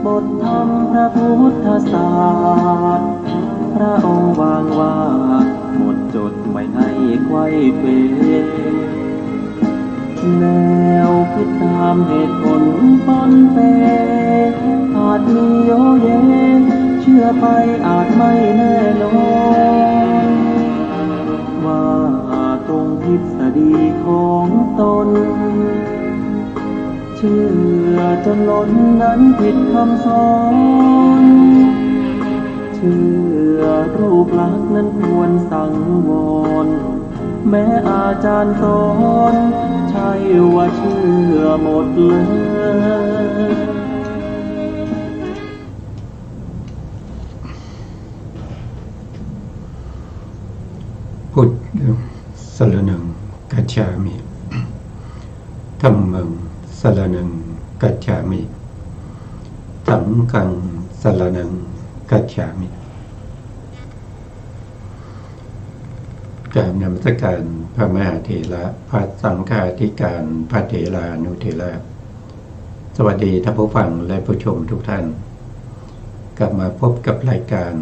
บทธรรมพระพุทธศาสตร์พระองค์วางวาดหมดจดไม่ให้ไขว้เขวแนวคิดตามเหตุผลปนเปอาจมีโยเยเชื่อไปอาจไม่แน่นอนว่าตรงทฤษฎีของตนเชื่อจนล้นนั้นผิดคำสอนเชื่อรูปลักษณ์นั้นควรสังวรแม้อาจารย์สอนใช่ว่าเชื่อหมดเลยพุทธังสรณังกัจฉามิธัมมังสรณังกัจฉามิสังฆังสรณังกัจฉามิกราบนมัสการพระมหาเถระพระสังฆาธิการพระเถรานุเถระสวัสดีท่านผู้ฟังและผู้ชมทุกท่านกลับมาพบกับรายการ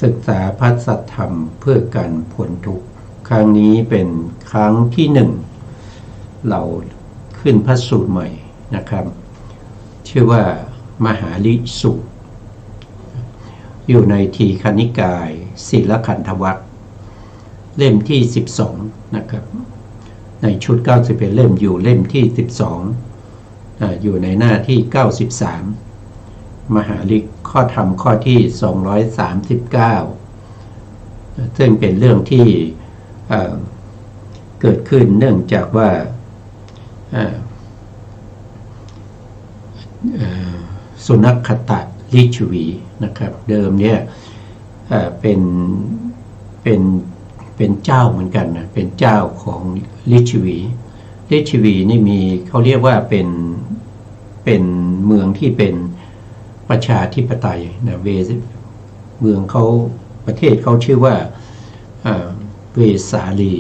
ศึกษาพระสัทธรรมเพื่อการพ้นทุกข์ครั้งนี้เป็นครั้งที่หนึ่งเราขึ้นพระสูตรใหม่นะครับชื่อว่ามหาลิสูตรอยู่ในทีฆนิกายศีลขันธวรรคเล่มที่12นะครับในชุด91เล่มอยู่เล่มที่12อยู่ในหน้าที่93มหาลิข้อธรรมข้อที่239ซึ่งเป็นเรื่องที่เกิดขึ้นเนื่องจากว่าสุนัขขตลิชวีนะครับเดิมเนี่ยเป็นเจ้าเหมือนกันนะเป็นเจ้าของลิชวีนี่มีเขาเรียกว่าเป็นเมืองที่เป็นประชาธิปไตยนะเมืองเขาประเทศเขาชื่อว่าเวสาลี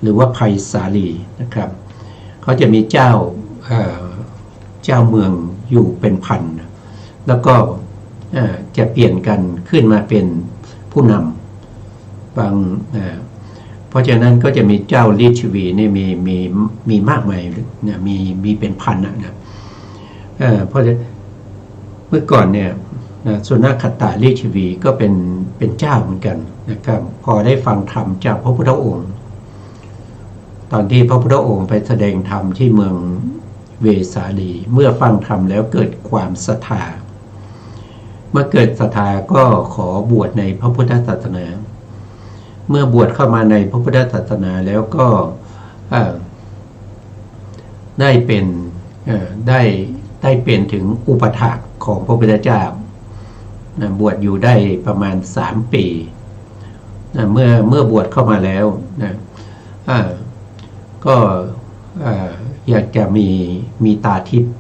หรือว่าไพศาลีนะครับเขาจะมีเจ้าเมืองอยู่เป็นพันแล้วก็จะเปลี่ยนกันขึ้นมาเป็นผู้นำบางเพราะฉะนั้นก็จะมีเจ้าลิชวีนี่มีมากมายนะมีเป็นพันนะเพราะเมื่อก่อนเนี่ยสุนัขขตลิชวีก็เป็นเจ้าเหมือนกันนะครับพอได้ฟังธรรมจากพระพุทธองค์ตอนที่พระพุทธองค์ไปแสดงธรรมที่เมืองเวสาลีเมื่อฟังธรรมแล้วเกิดความศรัทธาเมื่อเกิดศรัทธาก็ขอบวชในพระพุทธศาสนาเมื่อบวชเข้ามาในพระพุทธศาสนาแล้วก็ได้เป็นถึงอุปถากของพระพุทธเจ้าบวชอยู่ได้ประมาณ3 ปีเมื่อบวชเข้ามาแล้วก็อยากจะมีตาทิพย์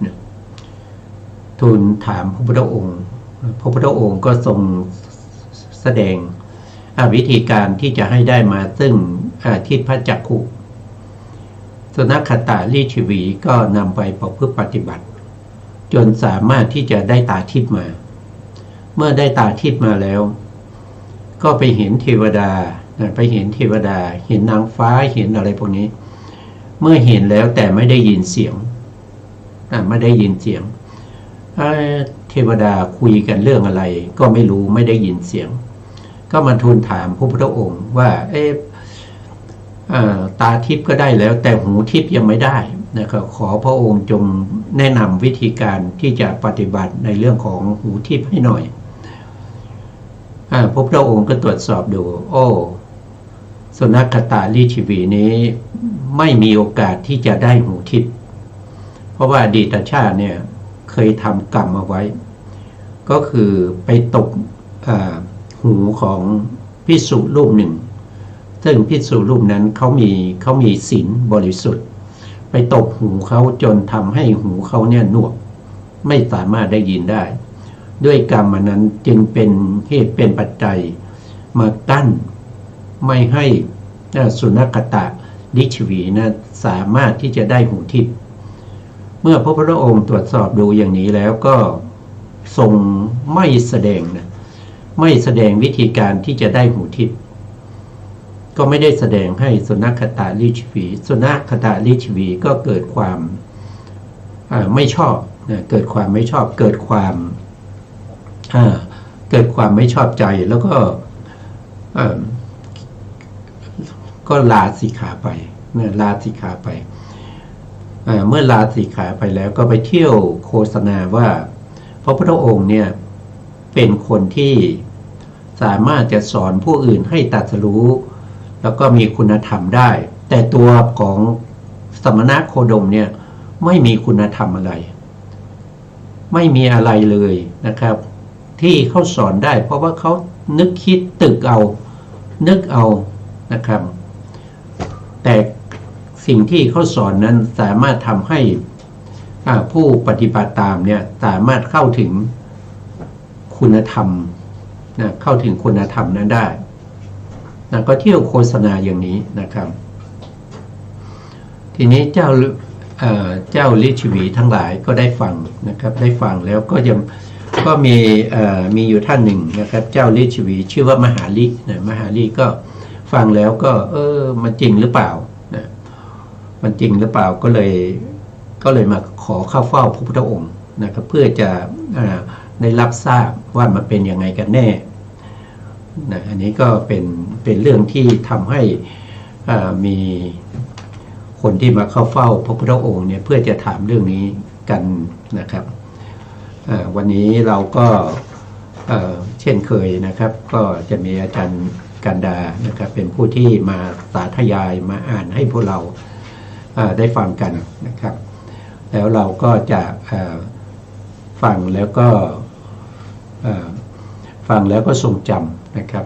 ทูลถามพระพุทธองค์พระพุทธองค์ก็ทรงแสดงวิธีการที่จะให้ได้มาซึ่งทิพจักขุสุนัขขตลิชวีก็นำไปประพฤติปฏิบัติจนสามารถที่จะได้ตาทิพย์มาเมื่อได้ตาทิพย์มาแล้วก็ไปเห็นเทวดาเห็นนางฟ้าเห็นอะไรพวกนี้เมื่อเห็นแล้วแต่ไม่ได้ยินเสียงเทวดาคุยกันเรื่องอะไรก็ไม่รู้ไม่ได้ยินเสียงก็มาทูลถามพระพุทธองค์ว่าตาทิพย์ก็ได้แล้วแต่หูทิพย์ยังไม่ได้นะครับขอพระองค์จงแนะนำวิธีการที่จะปฏิบัติในเรื่องของหูทิพย์ให้หน่อยพระพุทธองค์ก็ตรวจสอบดูสุนัขขตลิชวีนี้ไม่มีโอกาสที่จะได้หูทิพย์เพราะว่าอดีตชาติเนี่ยเคยทำกรรมเอาไว้ก็คือไปตกหูของภิกษุรูปหนึ่งซึ่งภิกษุรูปนั้นเขามีศีลบริสุทธิ์ไปตบหูเขาจนทำให้หูเขาเนี่ยหนวกไม่สามารถได้ยินได้ด้วยกรรมนั้นจึงเป็นเหตุเป็นปัจจัยมากั้นไม่ให้สุนัขขตลิชวีนะสามารถที่จะได้หูทิพย์ เมื่อพระพุทธองค์ตรวจสอบดูอย่างนี้แล้วก็ทรงไม่แสดงนะไม่แสดงวิธีการที่จะได้หูทิพย์ก็ไม่ได้แสดงให้สุนัขตาลิชวีสุนัขตาลิชวีก็เกิดความไม่ชอบนะเกิดความไม่ชอบเกิดความไม่ชอบใจแล้วก็ลาสิกขาไปนะลาสิกขาไปเมื่อลาสิกขาไปแล้วก็ไปเที่ยวโฆษณาว่าพระพุทธองค์เนี่ยเป็นคนที่สามารถจะสอนผู้อื่นให้ตรัสรู้แล้วก็มีคุณธรรมได้แต่ตัวของสมณะโคดมเนี่ยไม่มีคุณธรรมอะไรไม่มีอะไรเลยนะครับที่เขาสอนได้เพราะว่าเขานึกคิดตึกเอานึกเอานะครับแต่สิ่งที่เขาสอนนั้นสามารถทำให้ผู้ปฏิบัติตามเนี่ยสามารถเข้าถึงคุณธรรมนะเข้าถึงคุณธรรมนั้นได้นะก็เที่ยวโฆษณาอย่างนี้นะครับทีนี้เจ้าลิชวีทั้งหลายก็ได้ฟังนะครับได้ฟังแล้วก็มีอยู่ท่านหนึ่งนะครับเจ้าลิชวีชื่อว่ามหาลินะมหาลิก็ฟังแล้วก็มันจริงหรือเปล่านะมันจริงหรือเปล่าก็เลยมาขอเข้าเฝ้าพระพุทธองค์นะครับเพื่อจะได้รับทราบว่ามันเป็นยังไงกันแน่นะอันนี้ก็เป็นเรื่องที่ทำให้มีคนที่มาเข้าเฝ้าพระพุทธองค์เนี่ยเพื่อจะถามเรื่องนี้กันนะครับวันนี้เราก็เช่นเคยนะครับก็จะมีอาจารย์กันดานะครับเป็นผู้ที่มาสาธยายมาอ่านให้พวกเราได้ฟังกันนะครับแล้วเราก็จะฟังแล้วก็ทรงจำนะครับ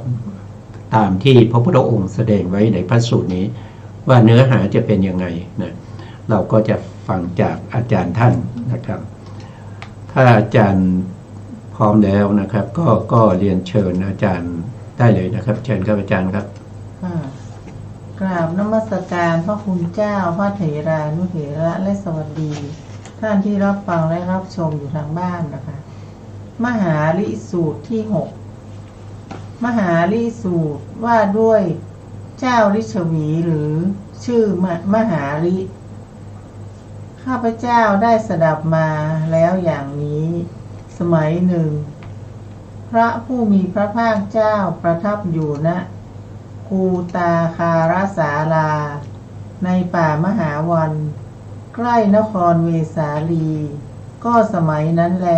ตามที่พระพุทธองค์แสดงไว้ในพระสูตรนี้ว่าเนื้อหาจะเป็นยังไงนะเราก็จะฟังจากอาจารย์ท่านนะครับถ้าอาจารย์พร้อมแล้วนะครับก็เรียนเชิญอาจารย์ได้เลยนะครับเชิญครับอาจารย์ครับกราบนมัสการพระคุณเจ้าพระเถรานุเถระและสวัสดีท่านที่รับฟังและรับชมอยู่ทางบ้านนะคะมหาลิสูตรที่6มหาลิสูตรว่าด้วยเจ้าฤชวีหรือชื่อมหาลิข้าพเจ้าได้สดับมาแล้วอย่างนี้สมัยหนึ่งพระผู้มีพระภาคเจ้าประทับอยู่ณกูตาคารสาลาในป่ามหาวันใกล้นครเวสาลีก็สมัยนั้นแล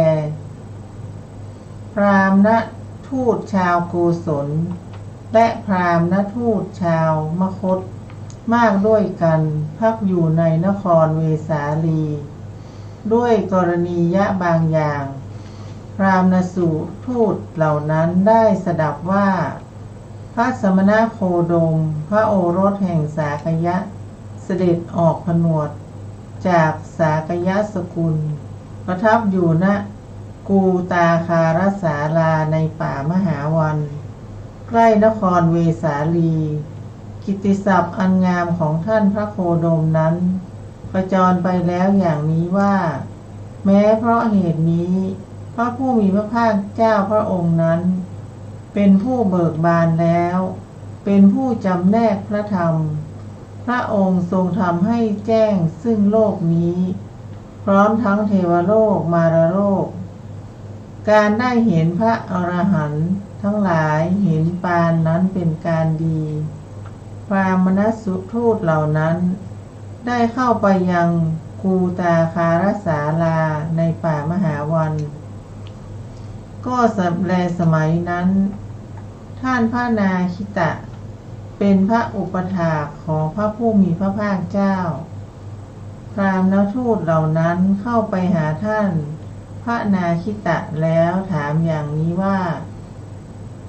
พราหมณ์ทูตชาวโกศลและพราหมณ์ทูตชาวมคธมากด้วยกันพักอยู่ในนครเวสาลีด้วยกรณียะบางอย่างพราหมณ์สูตรทูตเหล่านั้นได้สดับว่าพระสมณโคดมพระโอรสแห่งสากยะเสด็จออกผนวดจากสากยะสกุลประทับอยู่ณกูตาคารสาลาในป่ามหาวันใกล้นครเวสาลีกิตติศัพท์อันงามของท่านพระโคดมนั้นประจรไปแล้วอย่างนี้ว่าแม้เพราะเหตุนี้พระผู้มีพระภาคเจ้าพระองค์นั้นเป็นผู้เบิกบานแล้วเป็นผู้จำแนกพระธรรมพระองค์ทรงทำให้แจ้งซึ่งโลกนี้พร้อมทั้งเทวโลกมารโลกการได้เห็นพระอรหันต์ทั้งหลายเห็นปานนั้นเป็นการดีพราหมณทูตเหล่านั้นได้เข้าไปยังกูตาคารสาลาในป่ามหาวันก็สมัยนั้นท่านพระนาคิตะเป็นพระอุปถากของพระผู้มีพระภาคเจ้าพราหมณ์ทูตเหล่านั้นเข้าไปหาท่านพระนาคิตะแล้วถามอย่างนี้ว่า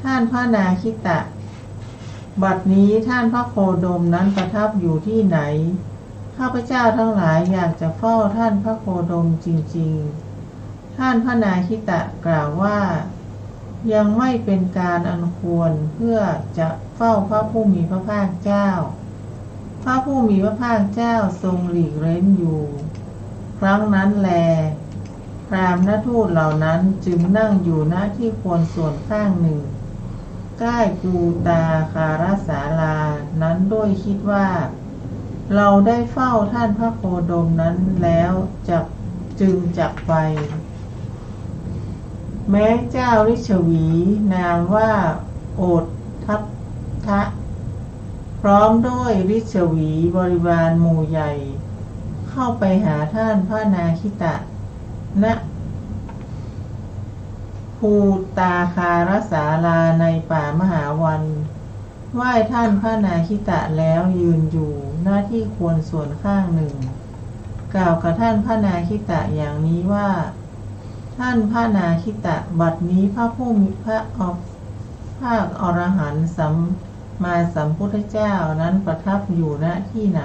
ท่านพระนาคิตะบัดนี้ท่านพระโคดมนั้นประทับอยู่ที่ไหนข้าพเจ้าทั้งหลายอยากจะเฝ้าท่านพระโคดมจริงๆท่านพระนาคิตะกล่าวว่ายังไม่เป็นการอันควรเพื่อจะเฝ้าพระผู้มีพระภาคเจ้าพระผู้มีพระภาคเจ้าทรงหลีกเร้นอยู่เพ รั้งนั้นแลพราหมณทูตเหล่านั้นจึงนั่งอยู่ณที่ควรส่วนข้างหนึ่งใกล้กูตาคารศาลานั้นด้วยคิดว่าเราได้เฝ้าท่านพระโคดมนั้นแล้วจึงจักไป แม้เจ้าฤชวีนามว่าโอททัพทะพร้อมด้วยฤชวีบริวารหมู่ใหญ่เข้าไปหาท่านพระนาคิตะณภูตาคารศาลาในป่ามหาวันไหว้ท่านพระนาคิตะแล้วยืนอยู่หน้าที่ควรส่วนข้างหนึ่งกล่าวกับท่านพระนาคิตะอย่างนี้ว่าท่านพระนาคิตะบัดนี้พระผู้มีพระภาคอรหันต์สัมมาสัมพุทธเจ้านั้นประทับอยู่ณที่ไหน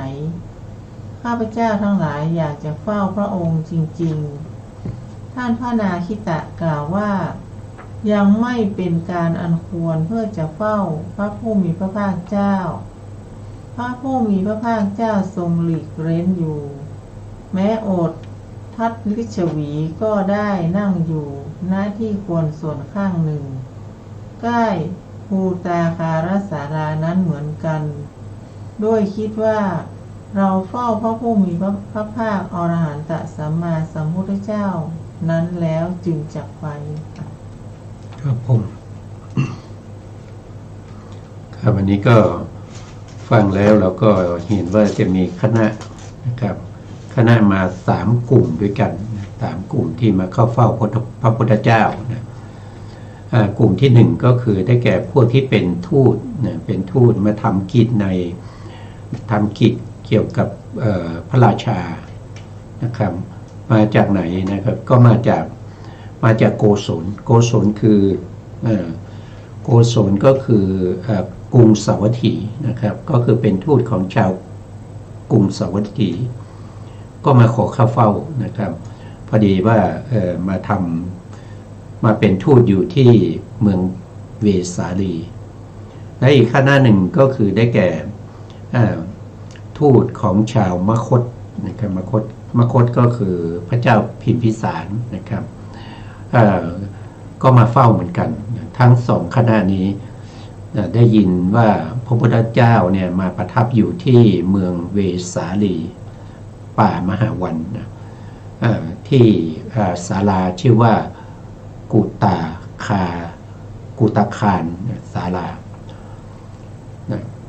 ข้าพเจ้าทั้งหลายอยากจะเฝ้าพระองค์จริงๆท่านพระนาคิตะกล่าวว่ายังไม่เป็นการอันควรเพื่อจะเฝ้าพระผู้มีพระภาคเจ้าพระผู้มีพระภาคเจ้าทรงหลีกเร้นอยู่แม้โอททัตฤชวีก็ได้นั่งอยู่หน้าที่ควรส่วนข้างหนึ่งใกล้ภูตาคารศาลานั้นเหมือนกันด้วยคิดว่าเราเฝ้าพระผู้มีพระภาคอรหันตสัมมาสัมพุทธเจ้านั้นแล้วจึงจักไปครับผมครับวันนี้ก็ฟังแล้วเราก็เห็นว่าจะมีคณะนะครับคณะมา3 กลุ่มด้วยกัน3 กลุ่มที่มาเข้าเฝ้าพระพุทธเจ้านะกลุ่มที่1ก็คือได้แก่พวกที่เป็นทูตนะเป็นทูตมาทำกิจเกี่ยวกับพระราชานะครับมาจากไหนนะครับก็มาจากโกศลคือโกศลก็คือกรุงสาวัตถีนะครับก็คือเป็นทูตของชาวกรุงสาวัตถีก็มาขอเข้าเฝ้านะครับพอดีว่ามาเป็นทูตอยู่ที่เมืองเวสาลีและอีกคณะหนึ่งก็คือได้แก่ทูตของชาวมคธนะครับมคธก็คือพระเจ้าพิมพิสารนะครับก็มาเฝ้าเหมือนกันทั้ง2คณะนี้ได้ยินว่าพระพุทธเจ้าเนี่ยมาประทับอยู่ที่เมืองเวสาลีป่ามหาวันที่ศาลาชื่อว่ากุตาคารศาลา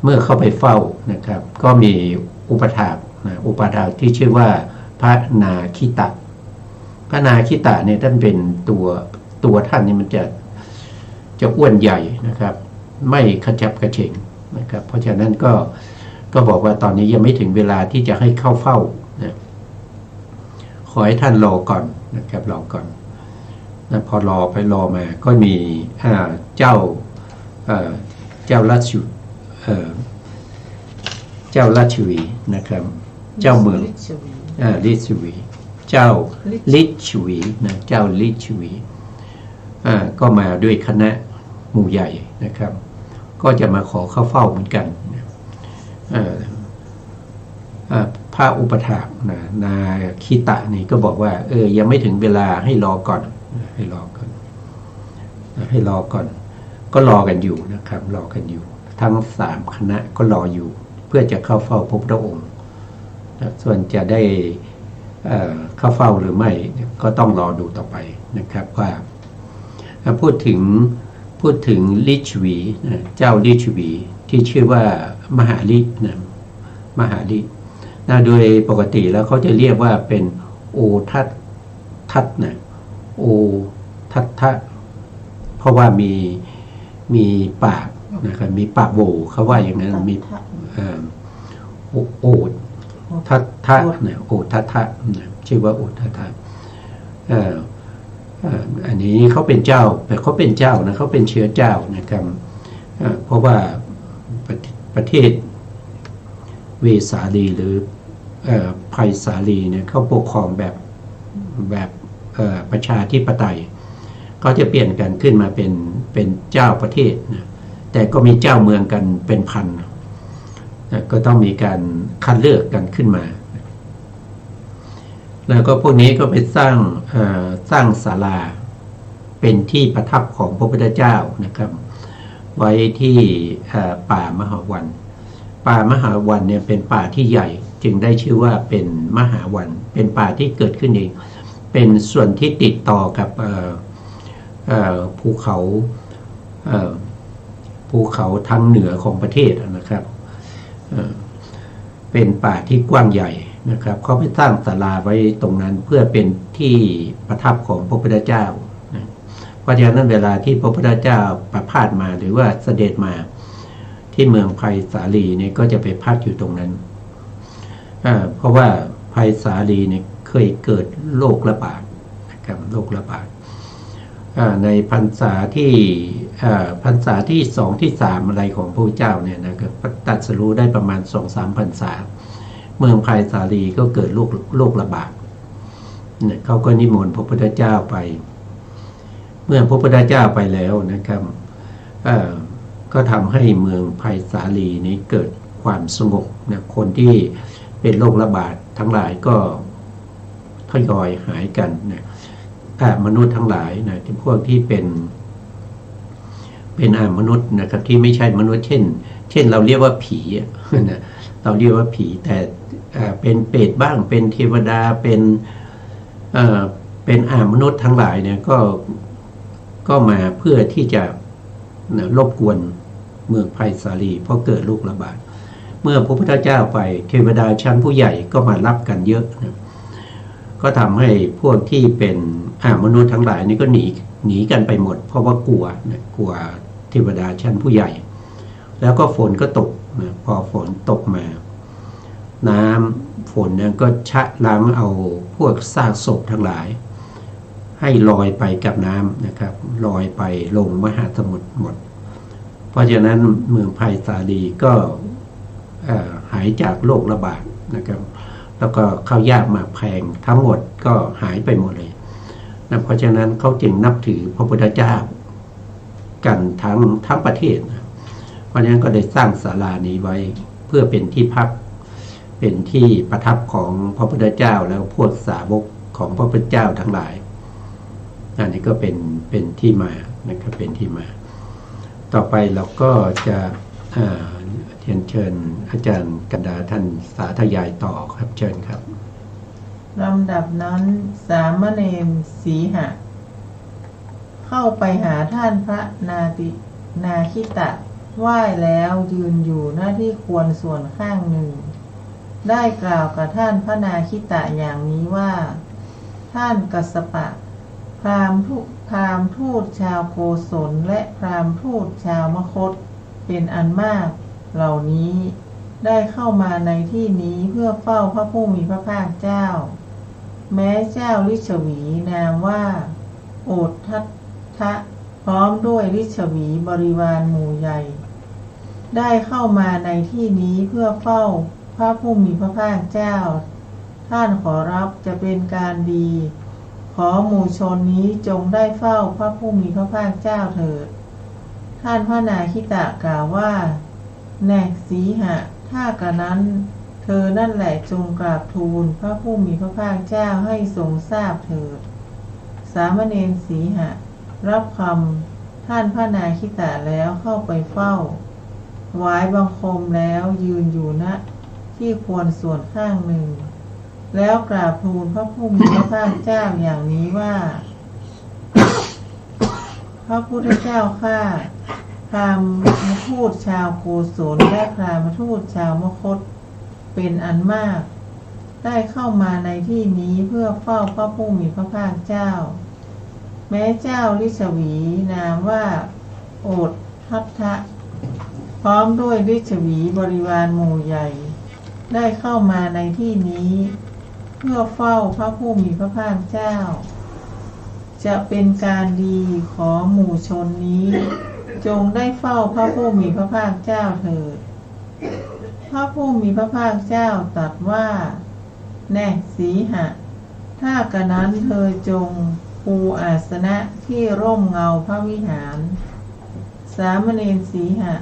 เมื่อเข้าไปเฝ้านะครับก็มีอุปถากที่ชื่อว่าพระนาคิตะพระนาคิตะเนี่ยท่านเป็นตัวท่านนี่มันจะอ้วนใหญ่นะครับไม่ขจับกระเฉงนะครับเพราะฉะนั้นก็บอกว่าตอนนี้ยังไม่ถึงเวลาที่จะให้เข้าเฝ้านะขอให้ท่านรอก่อนนะครับรอก่อนนะพอรอมาก็มีเจ้าราชวีนะครับเจ้าเมืองฤชวีเจ้าฤชวีนะเจ้าฤชวีก็มาด้วยคณะหมู่ใหญ่นะครับก็จะมาขอเข้าเฝ้าเหมือนกันพระอุปถากนาคิตะนี่ก็บอกว่ายังไม่ถึงเวลาให้รอก่อนก็รอกันอยู่นะครับรอกันอยู่ทั้ง3คณะก็รออยู่เพื่อจะเข้าเฝ้าพระพุทธองค์ส่วนจะได้เข้าเฝ้าหรือไม่ก็ต้องรอดูต่อไปนะครับว่าพูดถึงฤชวีเจ้าฤชวีที่ชื่อว่ามหาฤทธิ์มหาฤทธิ์โดยปกติแล้วเขาจะเรียกว่าเป็นโอทัตนะโอทัตทะเพราะว่ามีปากนะครับมีปากโหวเขาว่าอย่างนั้นมีโอทัตทะนะโอทัตทะชื่อว่าโอทัตทะอันนี้เขาเป็นเจ้าแต่เขาเป็นเจ้านะเขาเป็นเชื้อเจ้านะครับเพราะว่าประเทศเวสาลีหรือไผ่สาลีเนี่ยเขาปกครองแบบประชาธิปไตยก็จะเปลี่ยนกันขึ้นมาเป็นเจ้าประเทศนะแต่ก็มีเจ้าเมืองกันเป็นพันก็ต้องมีการคัดเลือกกันขึ้นมา แล้วก็พวกนี้ก็ไปสร้างศาลาเป็นที่ประทับของพระพุทธเจ้านะครับไว้ที่ป่ามหาวันป่ามหาวันเนี่ยเป็นป่าที่ใหญ่จึงได้ชื่อว่าเป็นมหาวันเป็นป่าที่เกิดขึ้นเองเป็นส่วนที่ติดต่อกับภูเขาทางเหนือของประเทศนะครับเป็นป่าที่กว้างใหญ่นะครับเขาไปสร้างศาลาไว้ตรงนั้นเพื่อเป็นที่ประทับของพระพุทธเจ้าเพราะฉะนั้นเวลาที่พระพุทธเจ้าประพาสมาหรือว่าเสด็จมาที่เมืองไผ่สาลีเนี่ยก็จะไปพักอยู่ตรงนั้นเพราะว่าไผ่สาลีเนี่ยเคยเกิดโรคระบาดนะครับโรคระบาดในพรรษาที่2ที่3อะไรของพระพุทธเจ้าเนี่ยนะครับตรัสรู้ได้ประมาณ 2-3 พรรษาเมืองไผ่สาลีก็เกิดโรคระบาดเนี่ยเขาก็นิมนต์พระพุทธเจ้าไปเมื่อพระพุทธเจ้าไปแล้วนะครับก็ทำให้เมืองไผ่สาลีนี้เกิดความสงบนะคนที่เป็นโรคระบาดทั้งหลายก็ทยอยหายกันนะมนุษย์ทั้งหลายนะพวกที่เป็นมนุษย์นะครับที่ไม่ใช่มนุษย์เช่นเราเรียกว่าผีนะเราเรียกว่าผีแต่เป็นเปรตบ้างเป็นเทวดาเป็นมนุษย์ทั้งหลายเนี่ยก็มาเพื่อที่จะรบกวนเมืองไผ่สาลีเพราะเกิดโรคระบาดเมื่อพระพุทธเจ้าไปเทวดาชั้นผู้ใหญ่ก็มารับกันเยอะนะก็ทำให้พวกที่เป็นมนุษย์ทั้งหลายนี่ก็หนีกันไปหมดเพราะว่ากลัวเทวดาชั้นผู้ใหญ่แล้วก็ฝนก็ตกนะพอฝนตกมาน้ำฝนเนี่ยก็ชะล้างเอาพวกซากศพทั้งหลายให้ลอยไปกับน้ำนะครับลอยไปลงมหาสมุทรหมดเพราะฉะนั้นเมืองไผ่สาลีก็หายจากโรคระบาดนะครับแล้วก็ข้าวยากหมากแพงทั้งหมดก็หายไปหมดเลยนะเพราะฉะนั้นเขาจึงนับถือพระพุทธเจ้ากันทั้งประเทศนะเพราะฉะนั้นก็ได้สร้างศาลานี้ไว้เพื่อเป็นที่พักเป็นที่ประทับของพระพุทธเจ้าแล้วพวกสาวกของพระพุทธเจ้าทั้งหลายอันนี้ก็เป็นที่มานะครับเป็นที่มาต่อไปเราก็จะเชิญอาจารย์กันดาท่านสาธยายต่อครับเชิญครับลำดับนั้นสามเณรสีหะเข้าไปหาท่านพระนาคิตะไหว้แล้วยืนอยู่หน้าที่ควรส่วนข้างหนึ่งได้กล่าวกับท่านพระนาคิตะอย่างนี้ว่าท่านกัสสปะพราหมณ์ทูตชาวโกศลและพราหมณ์ทูตชาวมคธเป็นอันมากเหล่านี้ได้เข้ามาในที่นี้เพื่อเฝ้าพระผู้มีพระภาคเจ้าแม้เจ้าฤชวีนามว่าโอททัตถะพร้อมด้วยฤชวีบริวารหมู่ใหญ่ได้เข้ามาในที่นี้เพื่อเฝ้าพระผู้มีพระภาคเจ้าท่านขอรับจะเป็นการดีขอหมู่ชนนี้จงได้เฝ้าพระผู้มีพระภาคเจ้าเถิดท่านพระนาคิตะกล่าวว่าแน่สีหะถ้ากระนั้นเธอนั่นแหละจงกราบทูลพระผู้มีพระภาคเจ้าให้ทรงทราบเถิดสามเณรสีหะรับคำท่านพระนาคิตะแล้วเข้าไปเฝ้าถวายบังคมแล้วยืนอยู่ณที่ควรส่วนข้างหนึ่งแล้วกราบทูลพระผู้มีพระภาคเจ้าอย่างนี้ว่าพระพุทธเจ้าข้าพราหมณ์ทูตชาวโกศลและพราหมณ์ทูตชาวมคธเป็นอันมากได้เข้ามาในที่นี้เพื่อเฝ้าพระผู้มีพระภาคเจ้าแม้เจ้าฤชวีนามว่าโอททัตถะพร้อมด้วยฤชวีบริวารหมู่ใหญ่ได้เข้ามาในที่นี้เพื่อเฝ้าพระผู้มีพระภาคเจ้าจะเป็นการดีขอหมู่ชนนี้จงได้เฝ้าพระผู้มีพระภาคเจ้าเถิดพระผู้มีพระภาคเจ้าตรัสว่าแน่สีหะถ้ากระนั้นเธอจงปูอาสนะที่ร่มเงาพระวิหารสามเณรสีหะ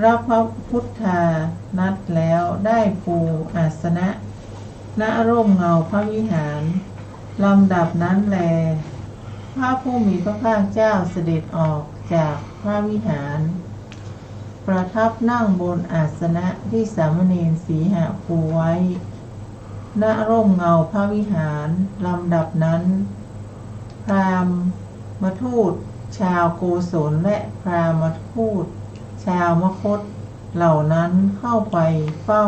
รับพระพุทธานัดแล้วได้ปูอาสนะ ณร่มเงาพระวิหารลำดับนั้นแลพระผู้มีพระภาคเจ้าเสด็จออกจากพระวิหารประทับนั่งบนอาสนะที่สามเณรสีหปูไว้ณร่มเงาพระวิหารลำดับนั้นพราหมณ์ทูตชาวโกศลและพราหมณ์ทูตชาวมคธเหล่านั้นเข้าไปเฝ้า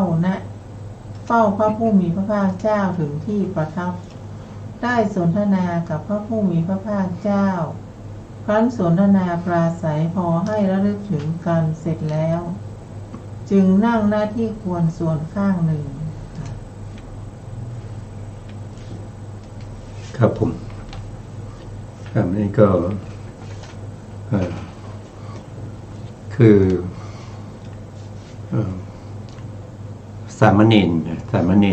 พระผู้มีพระภาคเจ้าถึงที่ประทับได้สนทนากับพระผู้มีพระภาคเจ้าครั้นสนทนาปราศัยพอให้ระลึกถึงกันเสร็จแล้วจึงนั่งหน้าที่ควรส่วนข้างหนึ่งครับผมครับนี่ก็คือสามเณ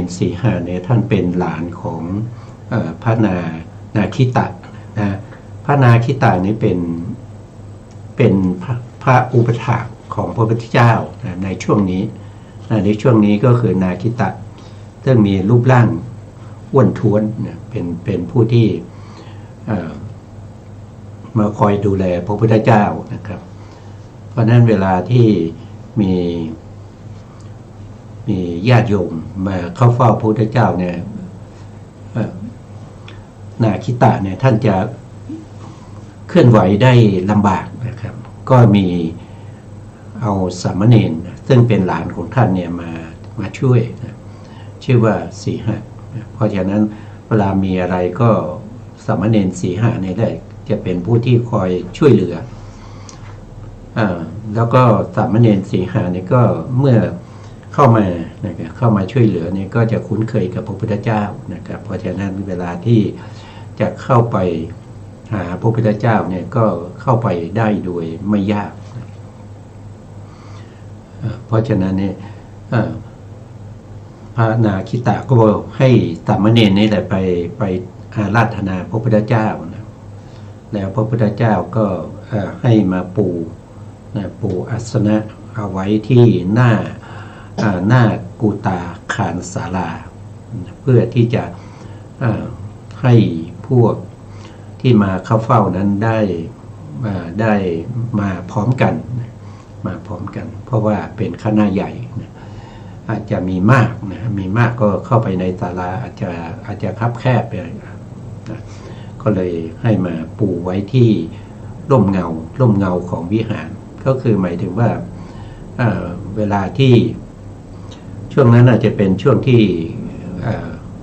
รสีหาเนี่ยท่านเป็นหลานของพระนาคิตะนะพระนาคิตะนี่เป็นพระอุปถากของพระพุทธเจ้าในช่วงนี้ก็คือนาคิตะซึ่งมีรูปร่างอ้วนท้วนเป็นผู้ที่มาคอยดูแลพระพุทธเจ้านะครับเพราะนั้นเวลาที่มีญาติโยมมาเข้าเฝ้าพระพุทธเจ้าเนี่ยนาคิตะเนี่ยท่านจะเคลื่อนไหวได้ลำบากนะครับก็มีเอาสามเณรซึ่งเป็นหลานของท่านเนี่ยมาช่วยนะชื่อว่าสีหะเพราะฉะนั้นเวลามีอะไรก็สามเณรสีหะเนี่ยได้จะเป็นผู้ที่คอยช่วยเหลือแล้วก็สามเณรสีหะเนี่ยก็เมื่อเข้ามาช่วยเหลือเนี่ยก็จะคุ้นเคยกับพระพุทธเจ้านะครับเพราะฉะนั้นเวลาที่จะเข้าไปหาพระพุทธเจ้าเนี่ยก็เข้าไปได้โดยไม่ยากเพราะฉะนั้นเนี่ยพระนาคิตะก็ให้สามเณรนี่แหละไปอาราธนาพระพุทธเจ้านะแล้วพระพุทธเจ้าก็ให้มาปูอาสนะเอาไว้ที่หน้ากูตาคารศาลาเพื่อที่จะให้พวกที่มาเข้าเฝ้านั้นได้มาพร้อมกันเพราะว่าเป็นคณะใหญ่อาจจะมีมากก็เข้าไปในศาลาอาจจะคับแคบไปก็เลยให้มาปูไว้ที่ร่มเงาของวิหารก็คือหมายถึงว่าเวลาที่ช่วงนั้นอาจจะเป็นช่วงที่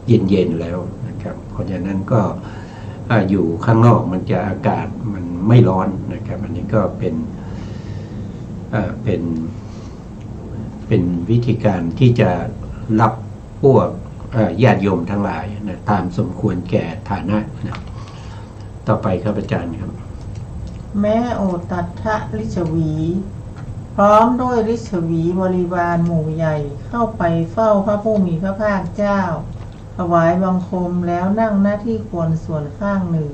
เย็นแล้วนะครับเพราะฉะนั้นก็อยู่ข้างนอกมันจะอากาศมันไม่ร้อนนะครับอันนี้ก็เป็นวิธีการที่จะรับพวกญาติโยมทั้งหลายนะตามสมควรแก่ฐานะนะต่อไปครับอาจารย์ครับแม้โอตัทธะฤชวีพร้อมด้วยฤชวีบริวารหมู่ใหญ่เข้าไปเฝ้าพระผู้มีพระภาคเจ้าถวายบังคมแล้วนั่งหน้าที่ควรส่วนข้างหนึ่ง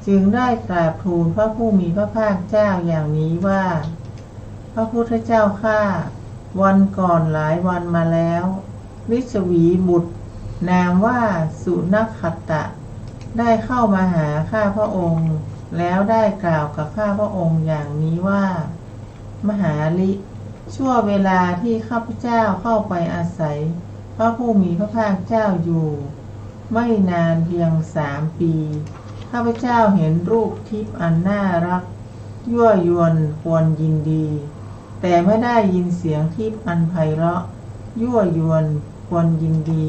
จึงได้กราบทูลพระผู้มีพระภาคเจ้าอย่างนี้ว่าพระพุทธเจ้าข้าวันก่อนหลายวันมาแล้วฤชวีบุตรนามว่าสุนัขขัตตะได้เข้ามาหาข้าพระองค์แล้วได้กล่าวกับข้าพระองค์อย่างนี้ว่ามหาลิชั่วเวลาที่ข้าพเจ้าเข้าไปอาศัยพระผู้มีพระภาคเจ้าอยู่ไม่นานเพียง3 ปีข้าพเจ้าเห็นรูปทิพย์อันน่ารักยั่วยวนควรยินดีแต่ไม่ได้ยินเสียงทิพย์อันไพเราะยั่วยวนควรยินดี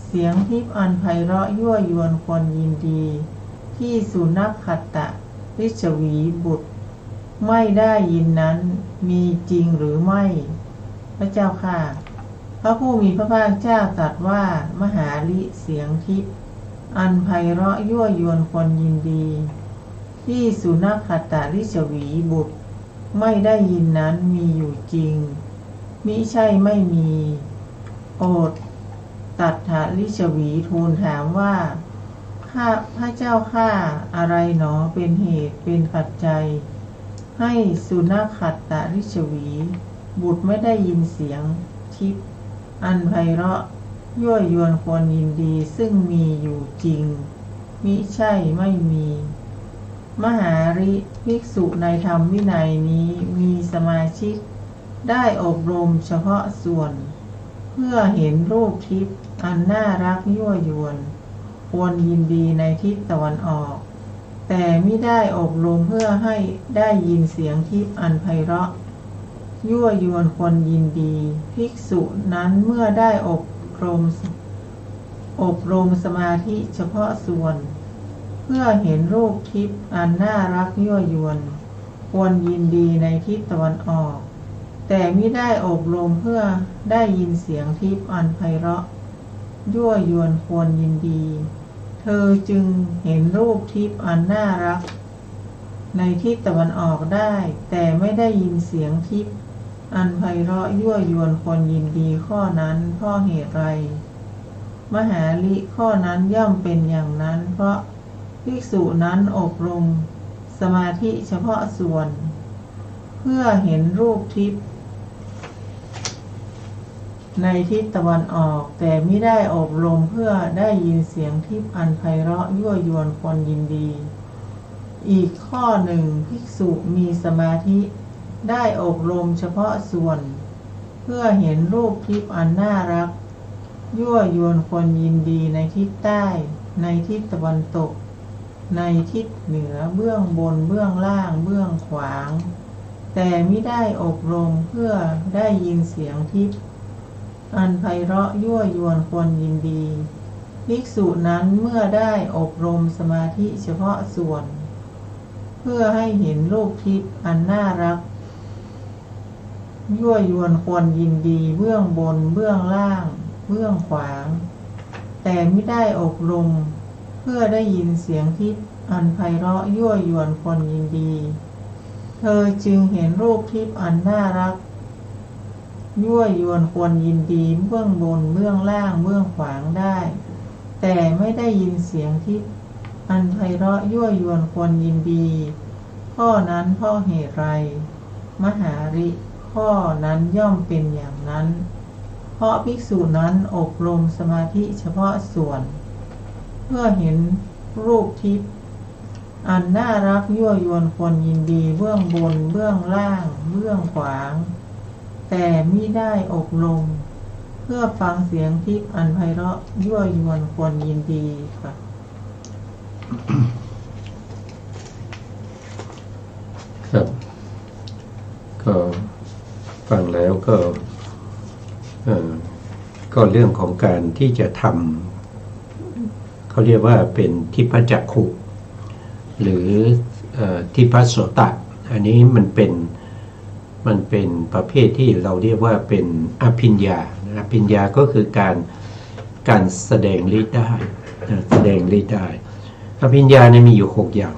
เสียงทิพย์อันไพเราะยั่วยวนควรยินดีที่สุนัขขัตตะฤชวีบุตรไม่ได้ยินนั้นมีจริงหรือไม่พระเจ้าค่ะพระผู้มีพระภาคเจ้าตรัสว่ามหาลิเสียงทิพย์อันไพเราะยั่วยวนควรยินดีที่สุนัขขัตตะฤชวีบุตรไม่ได้ยินนั้นมีอยู่จริงมิใช่ไม่มีโอษตัทธะฤชวีทูลถามว่าข้าพระเจ้าข้าอะไรหนอเป็นเหตุเป็นปัจจัยให้สุนัขขัตตฤชวีบุตรไม่ได้ยินเสียงทิพย์อันไพเราะ ยั่วยวนควรยินดีซึ่งมีอยู่จริงมิใช่ไม่มี มหาริภิกษุในธรรมวินัยนี้มีสมาชิกได้อบรมเฉพาะส่วนเพื่อเห็นรูปทิพย์อันน่ารักยั่วยวนควรยินดีในทิศตะวันออกแต่ไม่ได้อบรมเพื่อให้ได้ยินเสียงทิพย์อันไพเราะยั่วยวนควรยินดีภิกษุนั้นเมื่อได้อบรมสมาธิเฉพาะส่วนเพื่อเห็นรูปทิพย์อันน่ารักยั่วยวนควรยินดีในทิศตะวันออกแต่ไม่ได้อบรมเพื่อได้ยินเสียงทิพย์อันไพเราะยั่วยวนควรยินดีเธอจึงเห็นรูปทิพย์อันน่ารักในทิศตะวันออกได้แต่ไม่ได้ยินเสียงทิพย์อันไพเราะยั่วยวนควรยินดีข้อนั้นเพราะเหตุไรมหาลิข้อนั้นย่อมเป็นอย่างนั้นเพราะภิกษุนั้นอบรมสมาธิเฉพาะส่วนเพื่อเห็นรูปทิพย์ในทิศตะวันออกแต่ไม่ได้อบรมเพื่อได้ยินเสียงทิพย์อันไพเราะยั่วยวนควรยินดีอีกข้อหนึ่งภิกษุมีสมาธิได้อบรมเฉพาะส่วนเพื่อเห็นรูปทิพย์อันน่ารักยั่วยวนควรยินดีในทิศใต้ในทิศตะวันตกในทิศเหนือเบื้องบนเบื้องล่างเบื้องขวางแต่ไม่ได้อบรมเพื่อได้ยินเสียงทิพย์อันไพเราะยั่วยวนควรยินดีภิกษุนั้นเมื่อได้อบรมสมาธิเฉพาะส่วนเพื่อให้เห็นรูปทิพย์อันน่ารักยั่วยวนควรยินดีเบื้องบนเบื้องล่างเบื้องขวางแต่ไม่ได้อบรมเพื่อได้ยินเสียงทิพย์อันไพเราะยั่วยวนควรยินดีเธอจึงเห็นรูปทิพย์อันน่ารักยั่วยวนควรยินดีเบื้องบนเบื้องล่างเบื้องขวางได้แต่ไม่ได้ยินเสียงทิพย์อันไพเราะยั่วยวนควรยินดีข้อนั้นเพราะเหตุไรมหาริข้อนั้นย่อมเป็นอย่างนั้นเพราะภิกษุนั้นอบรมสมาธิเฉพาะส่วนเพื่อเห็นรูปทิพย์อันน่ารักยั่วยวนควรยินดีเบื้องบนเบื้องล่างเบื้องขวางแต่มิได้อบรมเพื่อฟังเสียงทิพย์อันไพเราะยั่วยวนควรยินดีค่ะ ครับก็ฟังแล้วก็เรื่องของการที่จะทำเขาเรียกว่าเป็นทิพจักขุหรือทิพโสตะอันนี้มันเป็นประเภทที่เราเรียกว่าเป็นอภิญญาอภิญญาก็คือการแสดงฤทธิ์ได้แสดงฤทธิ์ได้อภิญญาเนี่ยมีอยู่6อย่าง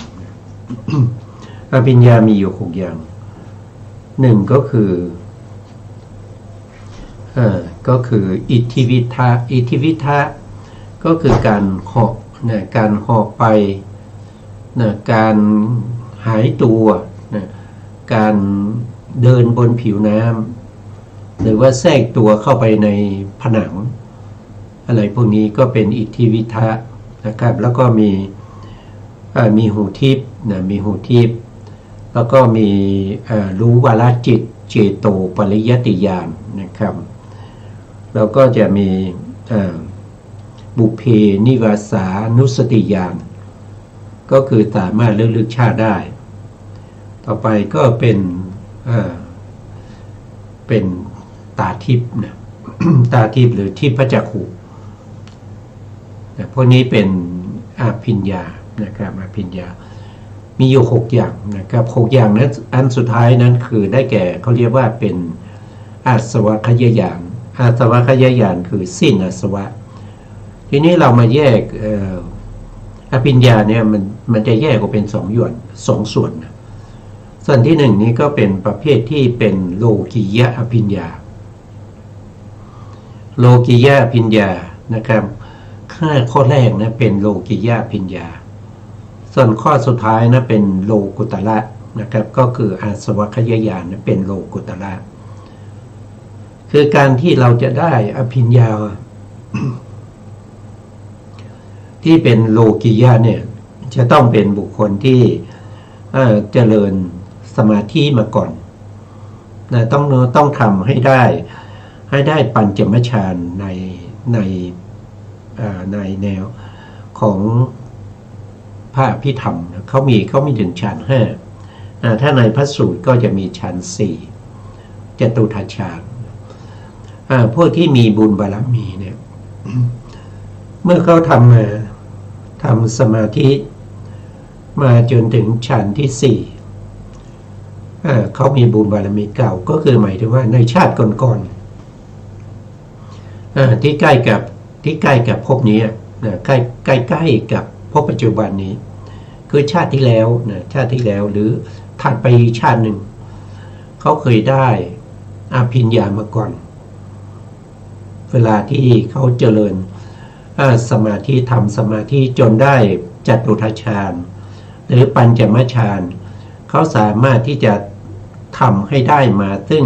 อภิญญามีอยู่6อย่างหนึ่งก็คืออิทธิวิทะอิทธิวิทะก็คือการเหาะการเหาะไปการหายตัวการเดินบนผิวน้ำหรือว่าแทรกตัวเข้าไปในผนังอะไรพวกนี้ก็เป็นอิทธิวิทะนะครับแล้วก็มีหูทิพย์มีหูทิพย์แล้วก็มีรู้วาลจิตเจโตปริยติญาณนะครับแล้วก็จะมีบุพเพนิวาสานุสติญาณก็คือสามารถระลึกชาติได้ต่อไปก็เป็นตาทิพย์นะ ตาทิพย์หรือทิพจักขุพวกนี้เป็นอภิญญานะครับอภิญญามีอยู่6อย่างนะครับ6อย่างนั้นอันสุดท้ายนั้นคือได้แก่เขาเรียกว่าเป็นอาสวะขยญาณอาสวะขยญาณคือสิ้นอาสวะทีนี้เรามาแยกอภิญญาเนี่ยมันจะแยกออกเป็น2ส่วนนะส่วนที่1นี้ก็เป็นประเภทที่เป็นโลกียะอภิญญาโลกียะอภิญญานะครับข้อแรกนะเป็นโลกียะอภิญญาส่วนข้อสุดท้ายนะเป็นโลกุตระนะครับก็คืออาสวัคยญาณเป็นโลกุตระคือการที่เราจะได้อภิญญา ที่เป็นโลกิยะเนี่ยจะต้องเป็นบุคคลที่เจริญสมาธิมาก่อนนะต้องทำให้ได้ปัญจมฌานในแนวของพระอภิธรรมนะเขามีถึงฌาน5ถ้าในพระสูตรก็จะมีฌาน4จตุทัชฌานพวกที่มีบุญบารมีเนี่ย เมื่อเขาทำสมาธิมาจนถึงฌานที่4เขามีบุญบารมีเก่าก็คือหมายถึงว่าในชาติก่อนๆที่ใกล้กับภพนี้นะใกล้กับภพปัจจุบันนี้คือชาติที่แล้วนะชาติที่แล้วหรือถัดไปชาติหนึ่งเขาเคยได้อภิญญามาก่อนเวลาที่เขาเจริญสมาธิทำสมาธิจนได้จตุทัชฌานหรือปัญจมฌานเขาสามารถที่จะทำให้ได้มาซึ่ง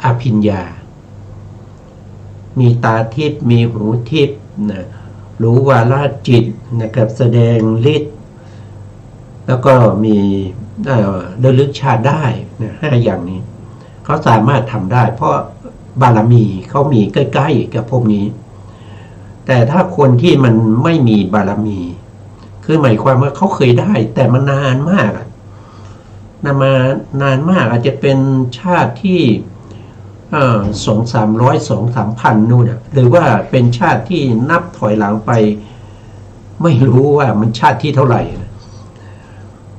อภิญญามีตาทิพย์มีหูทิพย์นะรู้วาลจิตนะครับแสดงฤทธิ์แล้วก็มีระลึกชาติได้นะ5อย่างนี้เขาสามารถทำได้เพราะบารมีเขามีใกล้ๆกับพวกนี้แต่ถ้าคนที่มันไม่มีบารมีคือหมายความว่าเขาเคยได้แต่มันนานมากนานมากอาจจะเป็นชาติที่200-300-2-3,000นู่นหรือว่าเป็นชาติที่นับถอยหลังไปไม่รู้ว่ามันชาติที่เท่าไหร่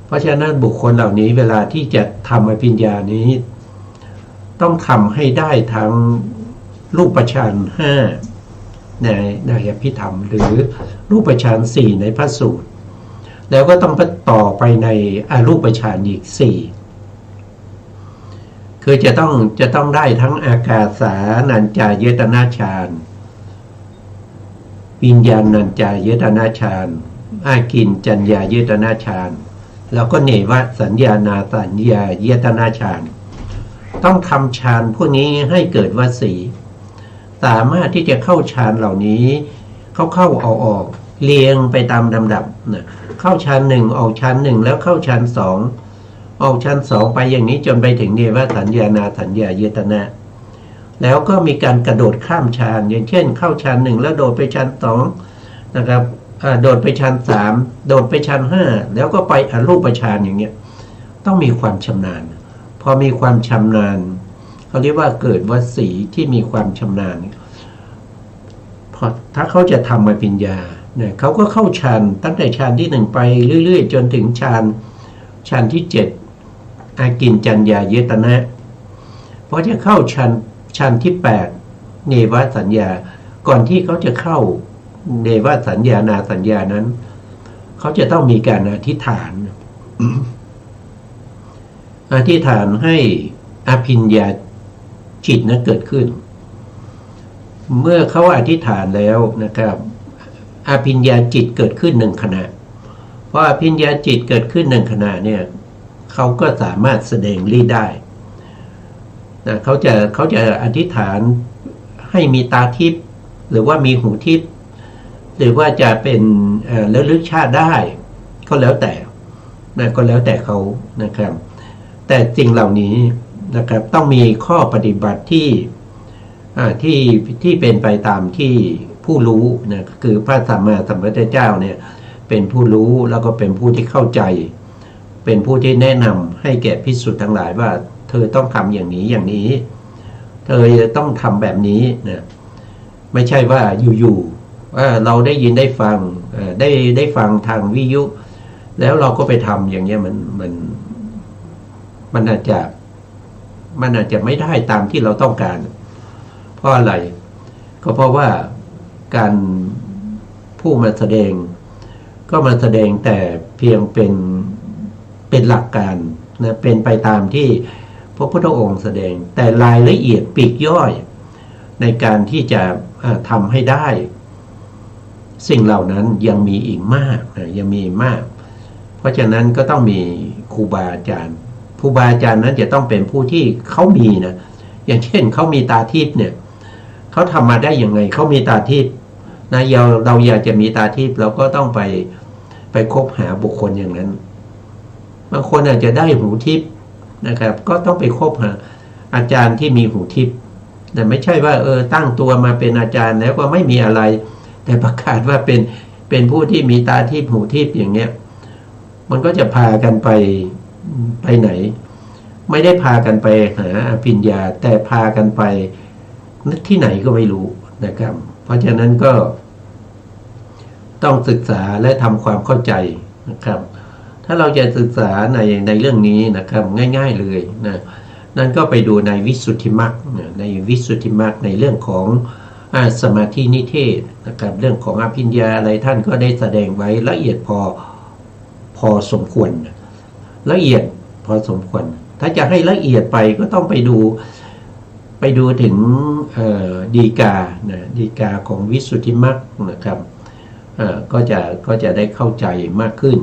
เพราะฉะนั้นบุคคลเหล่านี้เวลาที่จะทำอภิญญานี้ต้องทำให้ได้ทั้งรูปฌาน5ในอภิธรรมหรือรูปฌาน4ในพระสูตรแล้วก็ต้องต่อไปในอรูปฌานอีก4คือจะต้องได้ทั้งอากาสานัญจายตนะฌานวิญญาณัญจายตนะฌานอากินจัญญายตนะฌานแล้วก็เนวสัญญานาสัญญายตนะฌานต้องทำฌานพวกนี้ให้เกิดวสีสามารถที่จะเข้าฌานเหล่านี้เข้าออกเรียงไปตามลำดับนะเข้าฌาน1ออกฌาน1แล้วเข้าฌาน2ออกชั้น2ไปอย่างนี้จนไปถึงเนวสัญญานาสัญญายตนะแล้วก็มีการกระโดดข้ามฌานอย่างเช่นเข้าฌาน1แล้วโดดไปฌาน2นะครับโดดไปฌาน3โดดไปฌาน5แล้วก็ไปอรูปฌานอย่างเงี้ยต้องมีความชำนาญพอมีความชำนาญเขาเรียกว่าเกิดวสีที่มีความชำนาญพอถ้าเขาจะทำอภิญญาเนี่ยเขาก็เข้าฌานตั้งแต่ฌานที่1ไปเรื่อยๆจนถึงฌานที่7อากินจัญญายตนะเพราะจะเข้าชั้นที่8เนวสัญญาก่อนที่เขาจะเข้าเนวสัญญานาสัญญานั้นเขาจะต้องมีการอธิษฐาน อธิษฐานให้อภิญญาจิตนั้นเกิดขึ้นเมื่อเขาอธิษฐานแล้วนะครับอภิญญาจิตเกิดขึ้น1ขณะเพราะอภิญญาจิตเกิดขึ้น1ขณะเนี่ยเขาก็สามารถแสดงฤทธิ์ได้นะเขาจะอธิษฐานให้มีตาทิพย์หรือว่ามีหูทิพย์หรือว่าจะเป็นระลึกชาติได้ก็แล้วแต่นะก็แล้วแต่เขานะครับแต่สิ่งเหล่านี้นะครับต้องมีข้อปฏิบัติที่เป็นไปตามที่ผู้รู้นะคือพระสัมมาสัมพุทธเจ้าเนี่ยเป็นผู้รู้แล้วก็เป็นผู้ที่เข้าใจเป็นผู้ที่แนะนำให้แก่ภิกษุทั้งหลายว่าเธอต้องทำอย่างนี้เธอจะต้องทำแบบนี้นะไม่ใช่ว่าอยู่ๆว่าเราได้ยินได้ฟังได้ฟังทางวิทยุแล้วเราก็ไปทำอย่างเงี้ยมันอาจจะไม่ได้ตามที่เราต้องการเพราะอะไรก็เพราะว่าการผู้มาแสดงก็มาแสดงแต่เพียงเป็นหลักการนะเป็นไปตามที่พระพุทธองค์แสดงแต่รายละเอียดปลีกย่อยในการที่จะทำให้ได้สิ่งเหล่านั้นยังมีอีกมากนะยังมีมากเพราะฉะนั้นก็ต้องมีครูบาอาจารย์ครูบาอาจารย์นั้นจะต้องเป็นผู้ที่เขามีนะอย่างเช่นเขามีตาทิพย์เนี่ย เขาทำมาได้ยังไงเขามีตาทิพย์นะเราอยากจะมีตาทิพย์เราก็ต้องไปคบหาบุคคลอย่างนั้นบางคนอาจจะได้หูทิพย์นะครับ ก็ต้องไปคบหาอาจารย์ที่มีหูทิพย์แต่ไม่ใช่ว่าตั้งตัวมาเป็นอาจารย์แล้วก็ไม่มีอะไรแต่ประกาศว่าเป็นผู้ที่มีตาทิพย์หูทิพย์อย่างเนี้ยมันก็จะพากันไปไหนไม่ได้พากันไปหาอภิญญาแต่พากันไปที่ไหนก็ไม่รู้นะครับเพราะฉะนั้นก็ต้องศึกษาและทำความเข้าใจนะครับถ้าเราจะศึกษาในเรื่องนี้นะครับง่ายๆเลยนะนั่นก็ไปดูในวิสุทธิมรรคในวิสุทธิมรรคในเรื่องของสมาธินิเทศนะครับเรื่องของอภิญญาอะไรท่านก็ได้แสดงไว้ละเอียดพอสมควรละเอียดพอสมควรถ้าจะให้ละเอียดไปก็ต้องไปดูถึงฎีกาฎีกาของวิสุทธิมรรคนะครับก็จะได้เข้าใจมากขึ้น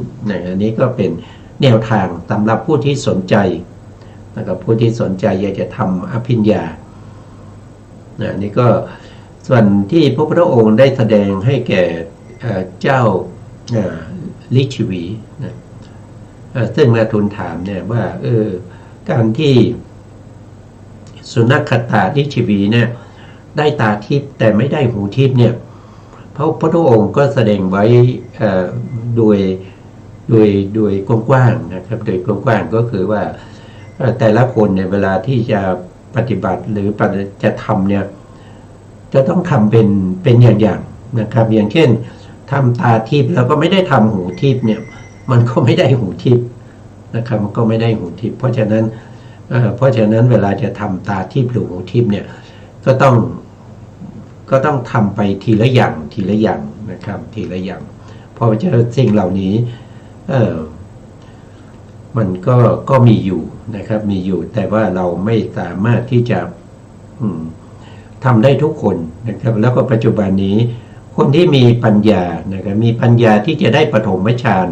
อันนี้ก็เป็นแนวทางสำหรับผู้ที่สนใจนะครับผู้ที่สนใจอยากจะทำอภิญญานี่ก็ส่วนที่พระพุทธองค์ได้แสดงให้แก่เจ้าลิชวีนะซึ่งมาทูลถามเนี่ยว่าการที่สุนัขขตาลิชวีเนี่ยได้ตาทิพย์แต่ไม่ได้หูทิพย์เนี่ยพระพุทธองค์ก็แสดงไว้โดยกว้างๆนะครับโดยกว้างๆก็คือว่าแต่ละคนเนี่ยเวลาที่จะปฏิบัติหรือจะทำเนี่ยจะต้องทำเป็นอย่างๆนะครับอย่างเช่นทำตาทิพย์แล้วก็ไม่ได้ทำหูทิพย์เนี่ยมันก็ไม่ได้หูทิพย์นะครับมันก็ไม่ได้หูทิพย์เพราะฉะนั้นเวลาจะทำตาทิพย์หรือหูทิพย์เนี่ยก็ต้องทำไปทีละอย่างนะครับทีละอย่างเพราะว่าสิ่งเหล่านี้มันก็มีอยู่นะครับมีอยู่แต่ว่าเราไม่สามารถที่จะทำได้ทุกคนนะครับแล้วก็ปัจจุบันนี้คนที่มีปัญญานะครับมีปัญญาที่จะได้ปฐมฌาน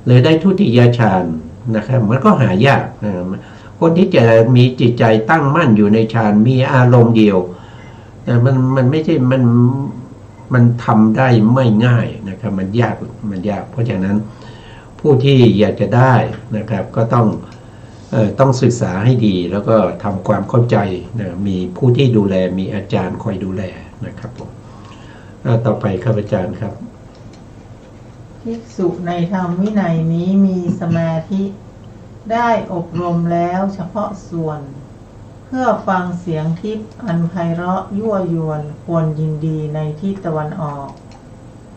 หรือได้ทุติยฌานนะครับมันก็หายากนะครับคนที่จะมีจิตใจตั้งมั่นอยู่ในฌานมีอารมณ์เดียวมันไม่ใช่มันทำได้ไม่ง่ายนะครับมันยากเพราะฉะนั้นผู้ที่อยากจะได้นะครับก็ต้องศึกษาให้ดีแล้วก็ทำความเข้าใจนะมีผู้ที่ดูแลมีอาจารย์คอยดูแลนะครับผมต่อไปครับอาจารย์ครับภิกษุในธรรมวินัยนี้มีสมาธิได้อบรมแล้วเฉพาะส่วนเพื่อฟังเสียงทิพย์อันไพเราะยั่วยวนควรยินดีในทิศตะวันออก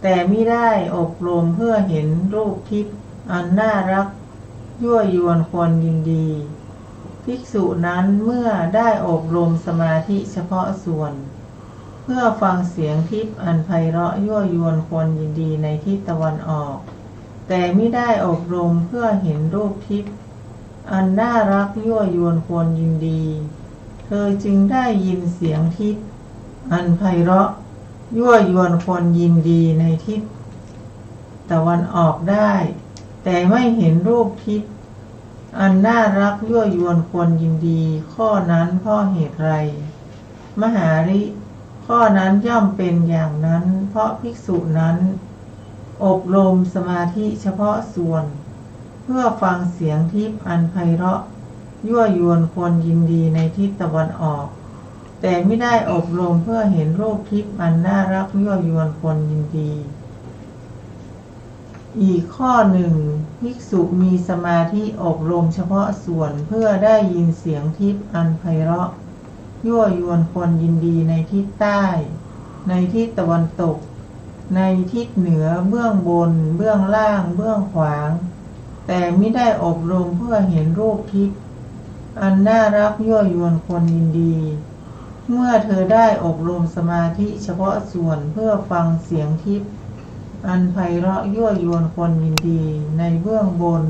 แต่มิได้อบรมเพื่อเห็นรูปทิพย์อันน่ารักยั่วยวนควรยินดีภิกษุนั้นเมื่อได้อบรมสมาธิเฉพาะส่วนเพื่อฟังเสียงทิพย์อันไพเราะยั่วยวนควรยินดีในทิศตะวันออกแต่มิได้อบรมเพื่อเห็นรูปทิพย์อันน่ารักยั่วยวนควรยินดีเธอจึงได้ยินเสียงทิพย์อันไพเราะยั่วยวนควรยินดีในทิศตะวันออกได้แต่ไม่เห็นรูปทิพย์อันน่ารักยั่วยวนควรยินดีข้อนั้นเพราะเหตุไรมหาริข้อนั้นย่อมเป็นอย่างนั้นเพราะภิกษุนั้นอบรมสมาธิเฉพาะส่วนเพื่อฟังเสียงทิพย์อันไพเราะยั่วยวนควรยินดีในทิศตะวันออกแต่ไม่ได้อบรมเพื่อเห็นรูปทิพย์อันน่ารักยั่วยวนควรยินดีอีกข้อหนึ่งภิกษุมีสมาธิอบรมเฉพาะส่วนเพื่อได้ยินเสียงทิพย์อันไพเราะยั่วยวนควรยินดีในทิศใต้ในทิศตะวันตกในทิศเหนือเบื้องบนเบื้องล่างเบื้องขวางแต่ไม่ได้อบรมเพื่อเห็นรูปทิพย์อันน่ารักยั่วยวนควรยินดีเมื่อเธอได้อบรมสมาธิเฉพาะส่วนเพื่อฟังเสียงทิพย์อันไพเราะยั่วยวนควรยินดีในเบื้องบน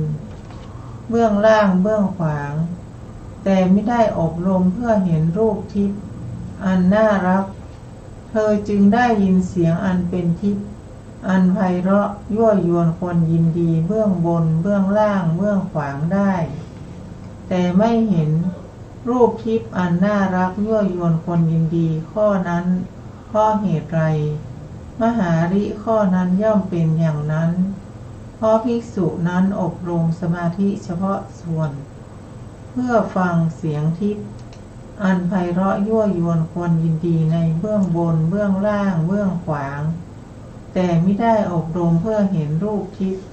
เบื้องล่างเบื้องขวางแต่ไม่ได้อบรมเพื่อเห็นรูปทิพย์อันน่ารักเธอจึงได้ยินเสียงอันเป็นทิพย์อันไพเราะยั่วยวนควรยินดีเบื้องบนเบื้องล่างเบื้องขวางได้แต่ไม่เห็น รูปทิพย์อันน่ารักยั่วยวนคนยินดีข้อนั้นเพราะเหตุไรมหาริข้อนั้นย่อมเป็นอย่างนั้นเพราะภิกษุนั้นอบรมสมาธิเฉพาะส่วนเพื่อฟังเสียงทิพย์อันไพเราะยั่วยวนคนยินดีในเบื้องบนเบื้องล่างเบื้องขวางแต่ไม่ได้อบรมเพื่อเห็นรูปทิพย์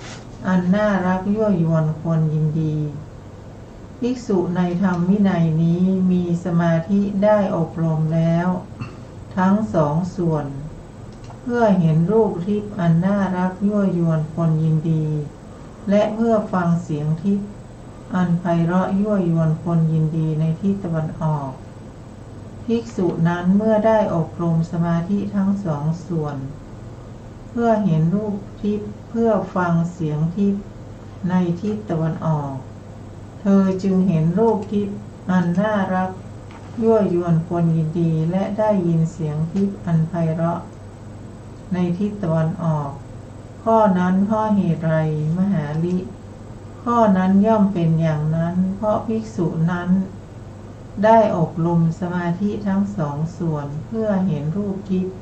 อันน่ารักยั่วยวนคนยินดีภิกษุในธรรมวินัยนี้มีสมาธิได้อบรมแล้วทั้งสองส่วนเพื่อเห็นรูปทิพย์อันน่ารักยั่วยวนคนยินดีและเพื่อฟังเสียงทิพย์อันไพเราะยั่วยวนคนยินดีในทิศตะวันออกภิกษุนั้นเมื่อได้อบรมสมาธิทั้งสองส่วนเพื่อเห็นรูปทิพย์เพื่อฟังเสียงทิพย์ในทิศตะวันออกเธอจึงเห็นรูปทิพย์อันน่ารักยั่วยวนคนยินดีและได้ยินเสียงทิพย์อันไพเราะในทิศตะวันออกข้อนั้นเพราะเหตุไรมหาลิข้อนั้นย่อมเป็นอย่างนั้นเพราะภิกษุนั้นได้อบรมสมาธิทั้งสองส่วนเพื่อเห็นรูปทิพย์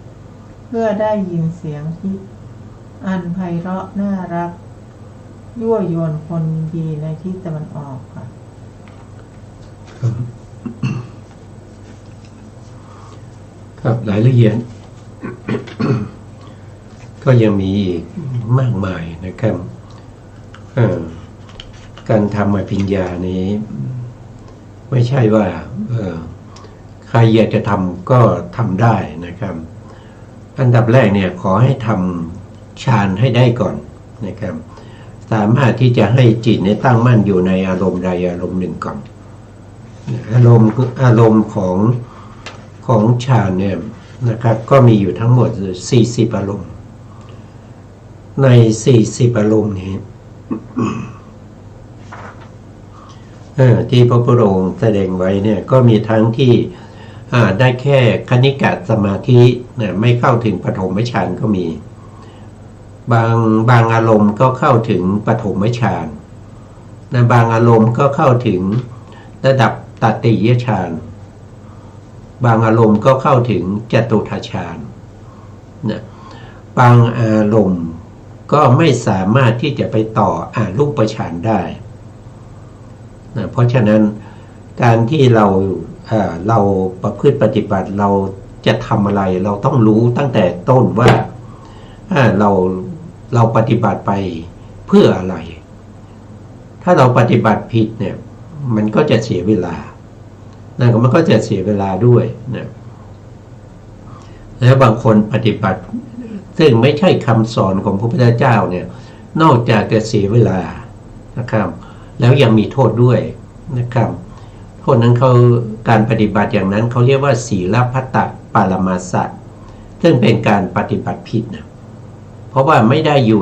เพื่อได้ยินเสียงทิพย์อันไพเราะน่ารักยั่วยวนคนดีในทิศตะวันออกค่ะครับรายละเอียด ก็ยังมีอีกมากมายนะครับการทำอภิญญานี้ไม่ใช่ว่าใครอยากจะทำก็ทำได้นะครับอันดับแรกเนี่ยขอให้ทำฌานให้ได้ก่อนนะครับสามารถที่จะให้จิตเนี่ยตั้งมั่นอยู่ในอารมณ์ใดอารมณ์หนึ่งก่อนอารมณ์ของฌานเนี่ยนะครับก็มีอยู่ทั้งหมด40อารมณ์ใน40อารมณ์นี้ ที่พระพุทธองค์แสดงไว้เนี่ยก็มีทั้งที่ได้แค่คณิกะสมาธิไม่เข้าถึงปฐมฌานก็มีบางอารมณ์ก็เข้าถึงปฐมฌานบางอารมณ์ก็เข้าถึงระดับตติยฌานบางอารมณ์ก็เข้าถึงจตุตถฌานบางอารมณ์ก็ไม่สามารถที่จะไปต่ออรูปฌานได้เพราะฉะนั้นการที่เราประพฤติปฏิบัติเราจะทำอะไรเราต้องรู้ตั้งแต่ต้นว่าเราปฏิบัติไปเพื่ออะไรถ้าเราปฏิบัติผิดเนี่ยมันก็จะเสียเวลามันก็จะเสียเวลาด้วยนะแล้วบางคนปฏิบัติซึ่งไม่ใช่คำสอนของพระพุทธเจ้าเนี่ยนอกจากจะเสียเวลานะครับแล้วยังมีโทษด้วยนะครับโทษนั้นการปฏิบัติอย่างนั้นเขาเรียกว่าศีลพัตตปารมาสะซึ่งเป็นการปฏิบัติผิดนะเพราะว่าไม่ได้อยู่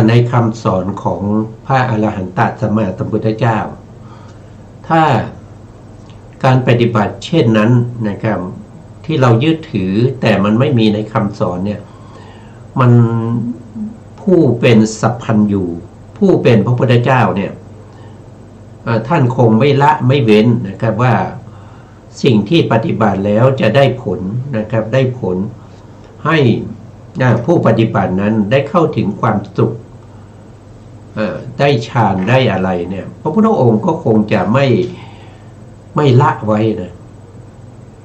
ในคำสอนของพระอรหันตสัมมาสัมพุทธเจ้าถ้าการปฏิบัติเช่นนั้นนะครับที่เรายึดถือแต่มันไม่มีในคำสอนเนี่ยมันผู้เป็นสัพพัญญูผู้เป็นพระพุทธเจ้าเนี่ยท่านคงไม่ละไม่เว้นนะครับว่าสิ่งที่ปฏิบัติแล้วจะได้ผลนะครับได้ผลให้ผู้ปฏิบัตินั้นได้เข้าถึงความสุขได้ฌานได้อะไรเนี่ยพระพุทธองค์ก็คงจะไม่ละไว้นะ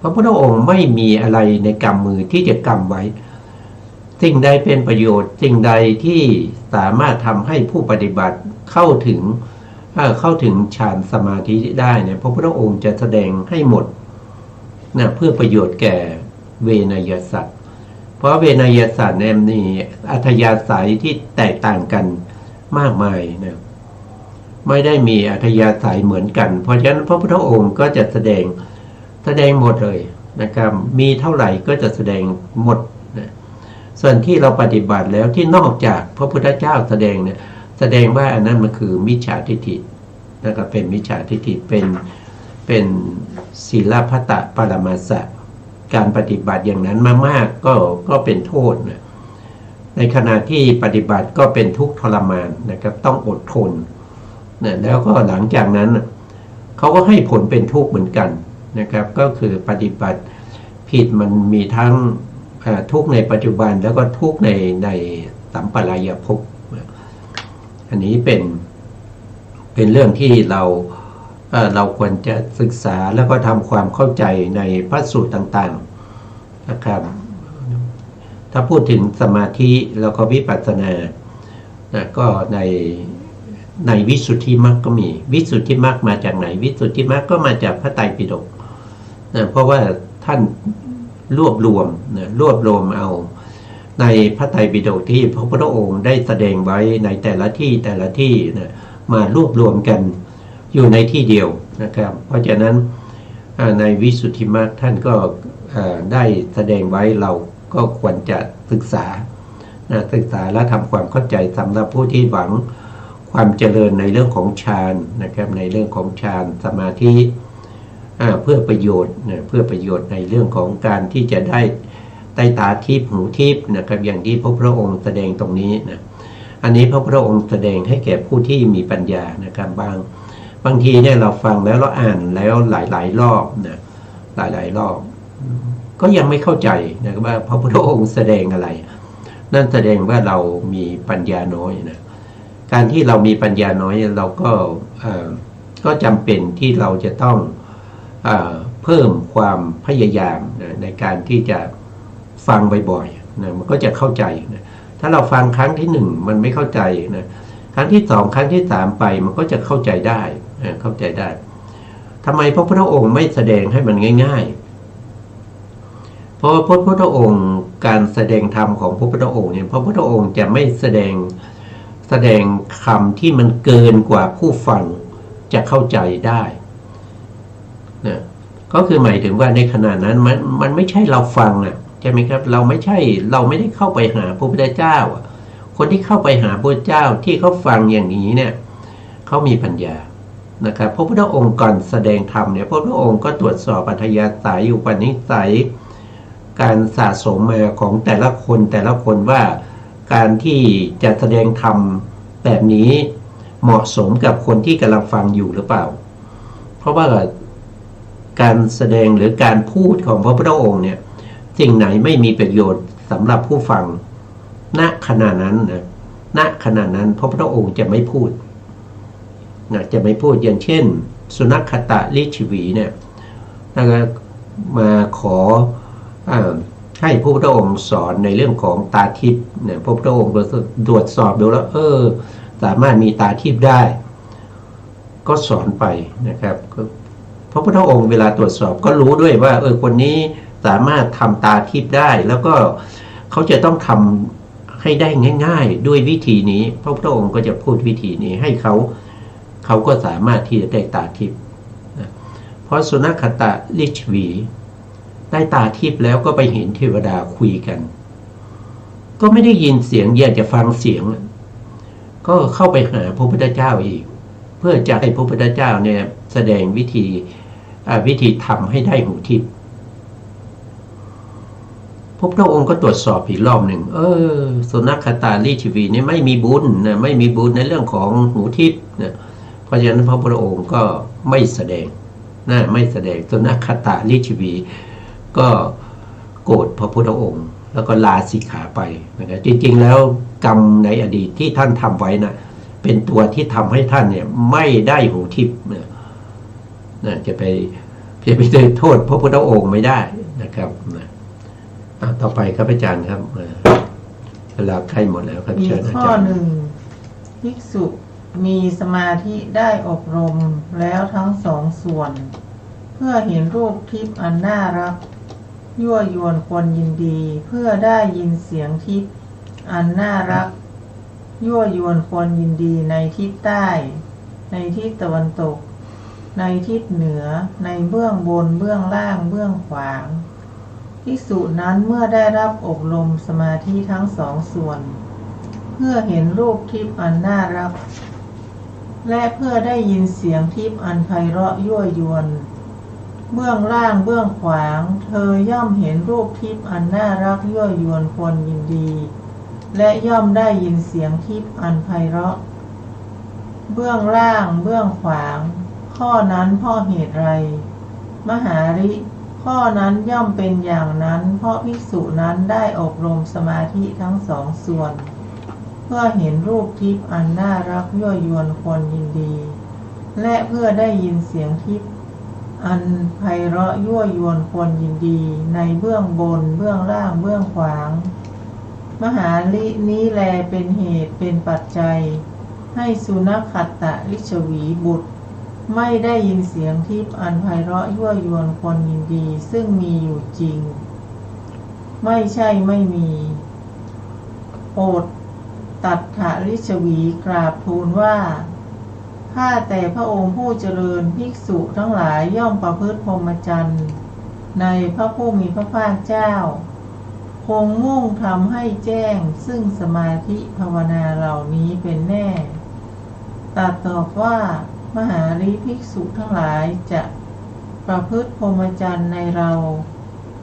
พระพุทธองค์ไม่มีอะไรในกำมือที่จะกำไว้สิ่งใดเป็นประโยชน์สิ่งใดที่สามารถทำให้ผู้ปฏิบัติเข้าถึงฌานสมาธิได้เนี่ยพระพุทธองค์จะแสดงให้หมดนะเพื่อประโยชน์แก่เวนยสัตว์เพราะเวนยสัตว์เนี่ยมีอัธยาศัยที่แตกต่างกันมากมายนะไม่ได้มีอัธยาศัยเหมือนกันเพราะฉะนั้นพระพุทธองค์ก็จะแสดงหมดเลยนะครับมีเท่าไหร่ก็จะแสดงหมดนะส่วนที่เราปฏิบัติแล้วที่นอกจากพระพุทธเจ้าแสดงเนี่ยแสดงว่าอันนั้นมันคือมิจฉาทิฏฐินะครับเป็นมิจฉาทิฏฐิเป็นศีลพัตตปารมาสะการปฏิบัติอย่างนั้นมากๆก็เป็นโทษนะในขณะที่ปฏิบัติก็เป็นทุกข์ทรมานนะครับต้องอดทนนะแล้วก็หลังจากนั้น เขาก็ให้ผลเป็นทุกข์เหมือนกันนะครับ ก็คือปฏิบัติผิดมันมีทั้งทุกข์ในปัจจุบันแล้วก็ทุกข์ในสัมปรายภพอันนี้เป็นเรื่องที่เราควรจะศึกษาแล้วก็ทำความเข้าใจในพระสูตรต่างๆนะครับถ้าพูดถึงสมาธิแล้วก็วิปัสสนาก็ในวิสุทธิมรรคก็มีวิสุทธิมรรคมาจากไหนวิสุทธิมรรคก็มาจากพระไตรปิฎกเพราะว่าท่านรวบรวมเอาในพระไตรปิฎกที่พระพุทธองค์ได้แสดงไว้ในแต่ละที่มารวบรวมกันอยู่ในที่เดียวนะครับเพราะฉะนั้นในวิสุทธิมรรคท่านก็ได้แสดงไว้เราก็ควรจะศึกษาและทำความเข้าใจสำหรับผู้ที่หวังความเจริญในเรื่องของฌานนะครับในเรื่องของฌานสมาธิเพื่อประโยชน์ในเรื่องของการที่จะได้ใต้ตาทิพย์หูทิพย์นะครับอย่างที่พระพุทธองค์แสดงตรงนี้นะอันนี้พระพุทธองค์แสดงให้แก่ผู้ที่มีปัญญานะครับบางทีเนี่ยเราฟังแล้วเราอ่านแล้วหลายรอบนะหลายรอบก็ยังไม่เข้าใจนะครับว่าพระพุทธองค์แสดงอะไรนั่นแสดงว่าเรามีปัญญาน้อยนะการที่เรามีปัญญาน้อยเราก็จำเป็นที่เราจะต้องเพิ่มความพยายามในการที่จะฟังบ่อยๆนะมันก็จะเข้าใจนะถ้าเราฟังครั้งที่1มันไม่เข้าใจนะครั้งที่2ครั้งที่3ไปมันก็จะเข้าใจได้ทำไมพระพุทธองค์ไม่แสดงให้มันง่ายๆเพราะพระพุทธองค์การแสดงธรรมของพระพุทธองค์เนี่ยพระพุทธองค์จะไม่แสดงคำที่มันเกินกว่าผู้ฟังจะเข้าใจได้นะก็คือหมายถึงว่าในขณะนั้นมันไม่ใช่เราฟังใช่ไหมครับเราไม่ได้เข้าไปหาพระพุทธเจ้าคนที่เข้าไปหาพระพุทธเจ้าที่เขาฟังอย่างนี้เนี่ยเขามีปัญญานะครับพระพุทธองค์ก่อนแสดงธรรมเนี่ยพระพุทธองค์ก็ตรวจสอบอัธยาศัยอุปนิสัยการสะสมมาของแต่ละคนว่าการที่จะแสดงธรรมแบบนี้เหมาะสมกับคนที่กำลังฟังอยู่หรือเปล่าเพราะว่าการแสดงหรือการพูดของพระพุทธองค์เนี่ยสิ่งไหนไม่มีประโยชน์สำหรับผู้ฟังณขณะนั้นพระพุทธองค์จะไม่พูดอย่างเช่นสุนัขตะลิชวีเนี่ยมาขอให้พระพุทธองค์สอนในเรื่องของตาทิพย์เนี่ยพระพุทธองค์ตรวจสอบดูแล้วสามารถมีตาทิพย์ได้ก็สอนไปนะครับพระพุทธองค์เวลาตรวจสอบก็รู้ด้วยว่าคนนี้สามารถทำตาทิพย์ได้แล้วก็เขาจะต้องทำให้ได้ง่ายๆด้วยวิธีนี้พระพุทธองค์ก็จะพูดวิธีนี้ให้เขาก็สามารถที่จะได้ตาทิพย์นะเพราะสุนัขตะลิชวีได้ตาทิพย์แล้วก็ไปเห็นเทวดาคุยกันก็ไม่ได้ยินเสียงอยากจะฟังเสียงก็เข้าไปหาพระพุทธเจ้าอีกเพื่อจะให้พระพุทธเจ้าเนี่ยแสดงวิธีทำให้ได้หูทิพย์พระพุทธองค์ก็ตรวจสอบอีกรอบหนึ่งสุนัขตาลิชวีนี่ไม่มีบุญในเรื่องของหูทิพย์นะเพราะฉะนั้นพระพุทธองค์ก็ไม่แสดงสุนัขตาลิชวีก็โกรธพระพุทธองค์แล้วก็ลาสิกขาไปนะครับจริงๆแล้วกรรมในอดีตที่ท่านทำไว้นะเป็นตัวที่ทำให้ท่านเนี่ยไม่ได้หูทิพย์จะไปโทษพระพุทธองค์ไม่ได้นะครับต่อไปครับอาจารย์ครับเวลาใกล้หมดแล้วครับเชิญอาจารย์ข้อหนึ่งภิกษุมีสมาธิได้อบรมแล้วทั้งสองส่วนเพื่อเห็นรูปทิพย์อันน่ารักยั่วยวนคนยินดีเพื่อได้ยินเสียงทิพย์อันน่ารักยั่วยวนคนยินดีในทิศใต้ในทิศตะวันตกในทิศเหนือในเบื้องบนเบื้องล่างเบื้องขวางภิกษุนั้นเมื่อได้รับอบรมสมาธิทั้งสองส่วนเพื่อเห็นรูปทิพย์อันน่ารักและเพื่อได้ยินเสียงทิพย์อันไพเราะยั่วยวนเบื้องล่างเบื้องขวางเธอย่อมเห็นรูปทิพย์อันน่ารักยั่วยวนคนยินดีและย่อมได้ยินเสียงทิพย์อันไพเราะเบื้องล่างเบื้องขวาง ข้อนั้นเพราะเหตุไรมหาริข้อนั้นย่อมเป็นอย่างนั้นเพราะภิกษุนั้นได้อบรมสมาธิทั้งสองส่วนเพื่อเห็นรูปทิพย์อันน่ารักยั่วยวนควรยินดีและเพื่อได้ยินเสียงทิพย์อันไพเราะยั่วยวนควรยินดีในเบื้องบนเบื้องล่างเบื้องขวางมหาลินี้แลเป็นเหตุเป็นปัจจัยให้สุนัขขัตตลิชวีบุตรไม่ได้ยินเสียงทิพย์อันไพเราะยั่วยวนควรยินดีซึ่งมีอยู่จริงไม่ใช่ไม่มีโอษตัฏฐลิชวีกราบทูลว่าข้าแต่พระองค์ผู้เจริญภิกษุทั้งหลายย่อมประพฤติพรหมจรรย์ในพระผู้มีพระภาคเจ้าคงมุ่งทำให้แจ้งซึ่งสมาธิภาวนาเหล่านี้เป็นแน่ตรัสตอบว่ามหาริภิกษุทั้งหลายจะประพฤติพรหมจรรย์ในเรา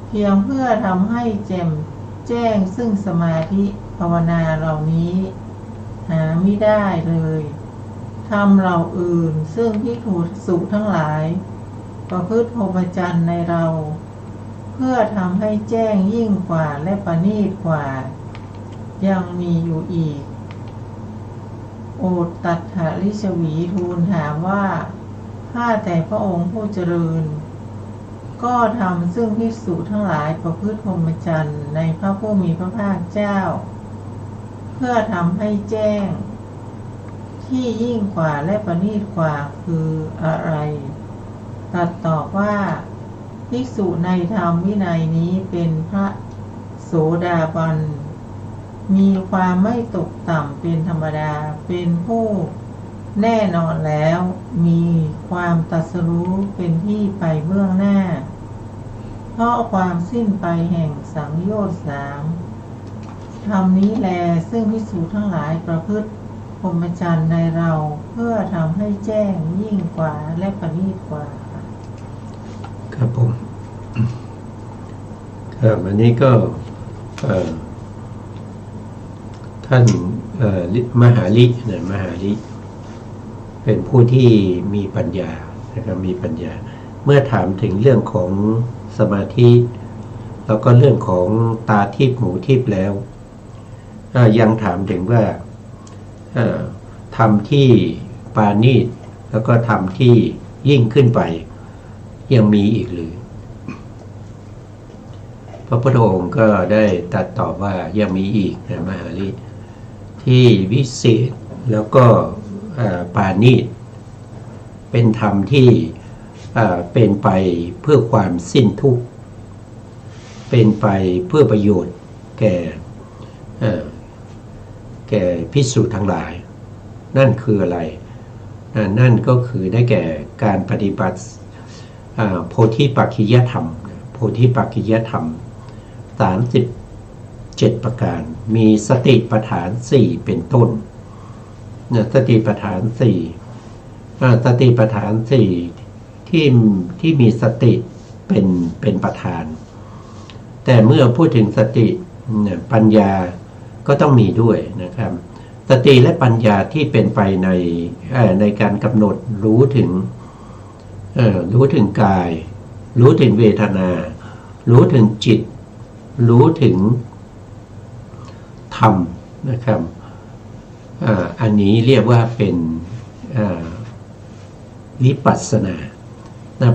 เพียงเพื่อทำให้แจ้งซึ่งสมาธิภาวนาเหล่านี้หาไม่ได้เลยทำเหล่าอื่นซึ่งภิกษุทั้งหลายประพฤติพรหมจรรย์ในเราเพื่อทำให้แจ้งยิ่งกว่าและประณีตกว่ายังมีอยู่อีกโอษตัฏฐลิชวีทูลถามว่าข้าแต่พระองค์ผู้เจริญก็ทำซึ่งภิกษุทั้งหลายประพฤติพรหมจรรย์ในพระผู้มีพระภาคเจ้าเพื่อทำให้แจ้งที่ยิ่งกว่าและประณีตกว่าคืออะไรตรัสตอบว่าภิกษุในธรรมวินัยนี้เป็นพระโสดาบันมีความไม่ตกต่ำเป็นธรรมดาเป็นผู้แน่นอนแล้วมีความตรัสรู้เป็นที่ไปเบื้องหน้าเพราะความสิ้นไปแห่งสังโยชน์3ธรรมนี้แลซึ่งภิกษุทั้งหลายประพฤติพรหมจรรย์ในเราเพื่อทำให้แจ้งยิ่งกว่าและประณีตกว่าครับผมครับอันนี้ก็ท่านมหาลินะมหาลิเป็นผู้ที่มีปัญญานะครับมีปัญญาเมื่อถามถึงเรื่องของสมาธิแล้วก็เรื่องของตาทิพย์หูทิพย์แล้วยังถามถึงว่าทำที่ปาณีตแล้วก็ทำที่ยิ่งขึ้นไปยังมีอีกหรือพระพุทธองค์ก็ได้ตรัสตอบว่ายังมีอีกนะมหาลิที่วิเศษแล้วก็ปาณีตเป็นธรรมที่เป็นไปเพื่อความสิ้นทุกข์เป็นไปเพื่อประโยชน์แก่ภิกษุทั้งหลายนั่นคืออะไรนั่นก็คือได้แก่การปฏิบัติโพธิปักขิยธรรมโพธิปักขิยธรรม37ประการมีสติปัฏฐาน4เป็นต้นสติปัฏฐาน4สติปัฏฐาน4ที่มีสติเป็นประธานแต่เมื่อพูดถึงสติปัญญาก็ต้องมีด้วยนะครับสติและปัญญาที่เป็นไปในการกำหนดรู้ถึงกายรู้ถึงเวทนารู้ถึงจิตรู้ถึงธรรมนะครับอันนี้เรียกว่าเป็นวิปัสสนา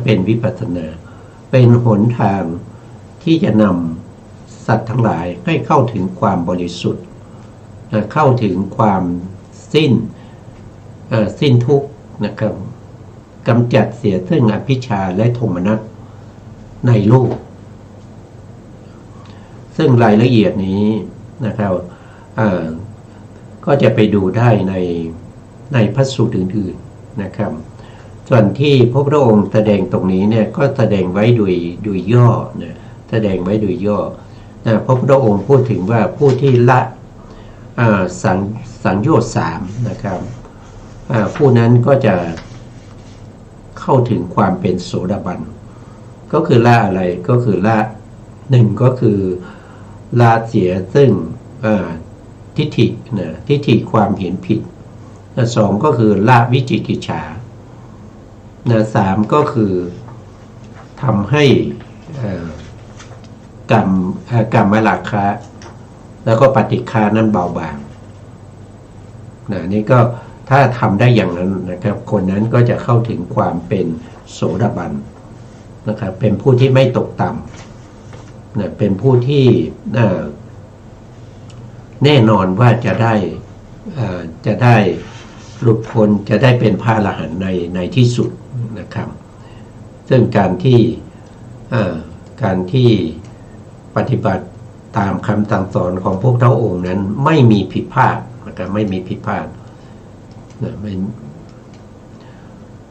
เป็นวิปัสสนาเป็นหนทางที่จะนำสัตว์ทั้งหลายให้เข้าถึงความบริสุทธิ์เข้าถึงความสิ้นทุกข์นะครับกำจัดเสียซึ่งอภิชาและโทมนัสในโลกซึ่งรายละเอียดนี้นะครับก็จะไปดูได้ในพระสูตรอื่นๆนะครับส่วนที่พระพุทธองค์แสดงตรงนี้เนี่ยก็แสดงไว้โดยย่อนะแสดงไว้โดยย่อพระพุทธองค์พูดถึงว่าผู้ที่ละสังโยชน์3นะครับผู้นั้นก็จะเข้าถึงความเป็นโสดาบันก็คือละอะไรก็คือละ1ก็คือละเสียซึ่งทิฏฐิความเห็นผิด2ก็คือละวิจิกิจฉา สามก็คือทำให้กรรมราคะแล้วก็ปฏิฆานั้นเบาบางนี่ก็ถ้าทำได้อย่างนั้นนะครับคนนั้นก็จะเข้าถึงความเป็นโสดาบันนะครับเป็นผู้ที่ไม่ตกต่ำเป็นผู้ที่แน่นอนว่าจะได้หลุดพ้นจะได้เป็นพระอรหันต์ในที่สุดนะครับซึ่งการที่ปฏิบัติตามคำสั่งสอนของพวกเจ้าองค์นั้นไม่มีผิดพลาดนะครับไม่มีผิดพลาด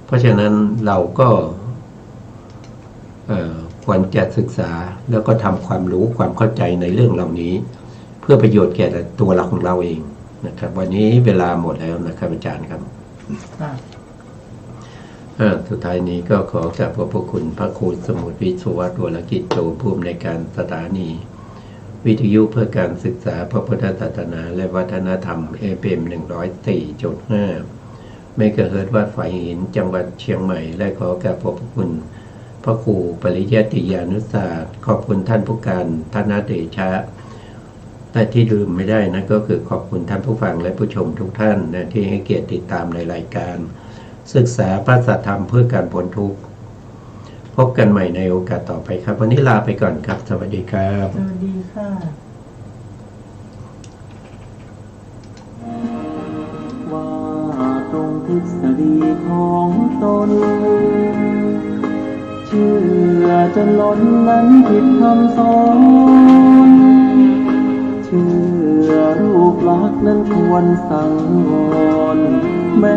เพราะฉะนั้นเราก็ควรจะศึกษาแล้วก็ทำความรู้ความเข้าใจในเรื่องเหล่านี้เพื่อประโยชน์แก่ตัวเราของเราเองนะครับวันนี้เวลาหมดแล้วนะครับอาจารย์ครับสุดท้ายนี้ก็ขอกราบขอบพระคุณพระครูสมุทรวิศวะ วรกิจโตผู้อำนวยการสถานีวิทยุเพื่อการศึกษาพระพุทธศาสนาและวัฒนธรรม FM 104.5 เมกะเฮิรตซ์วัดฝายหินจังหวัดเชียงใหม่และขอกราบขอบพระคุณพระครูปริยัติยานุศาสตร์ขอบคุณท่านผู้การธนเดชะแต่ที่ลืมไม่ได้นะก็คือขอบคุณท่านผู้ฟังและผู้ชมทุกท่านนะที่ให้เกียรติติดตามในรายการศึกษาพระสัทธรรมเพื่อการพ้นทุกข์พบกันใหม่ในโอกาสต่อไปครับวันนี้ลาไปก่อนครับสวัสดีครับสวัสดีค่ะว่าตรงทฤษฎีของตนเชื่อจนล้นนั้นผิดคำสอนเชื่อรูปลักษณ์นั้นควรสังวรแม้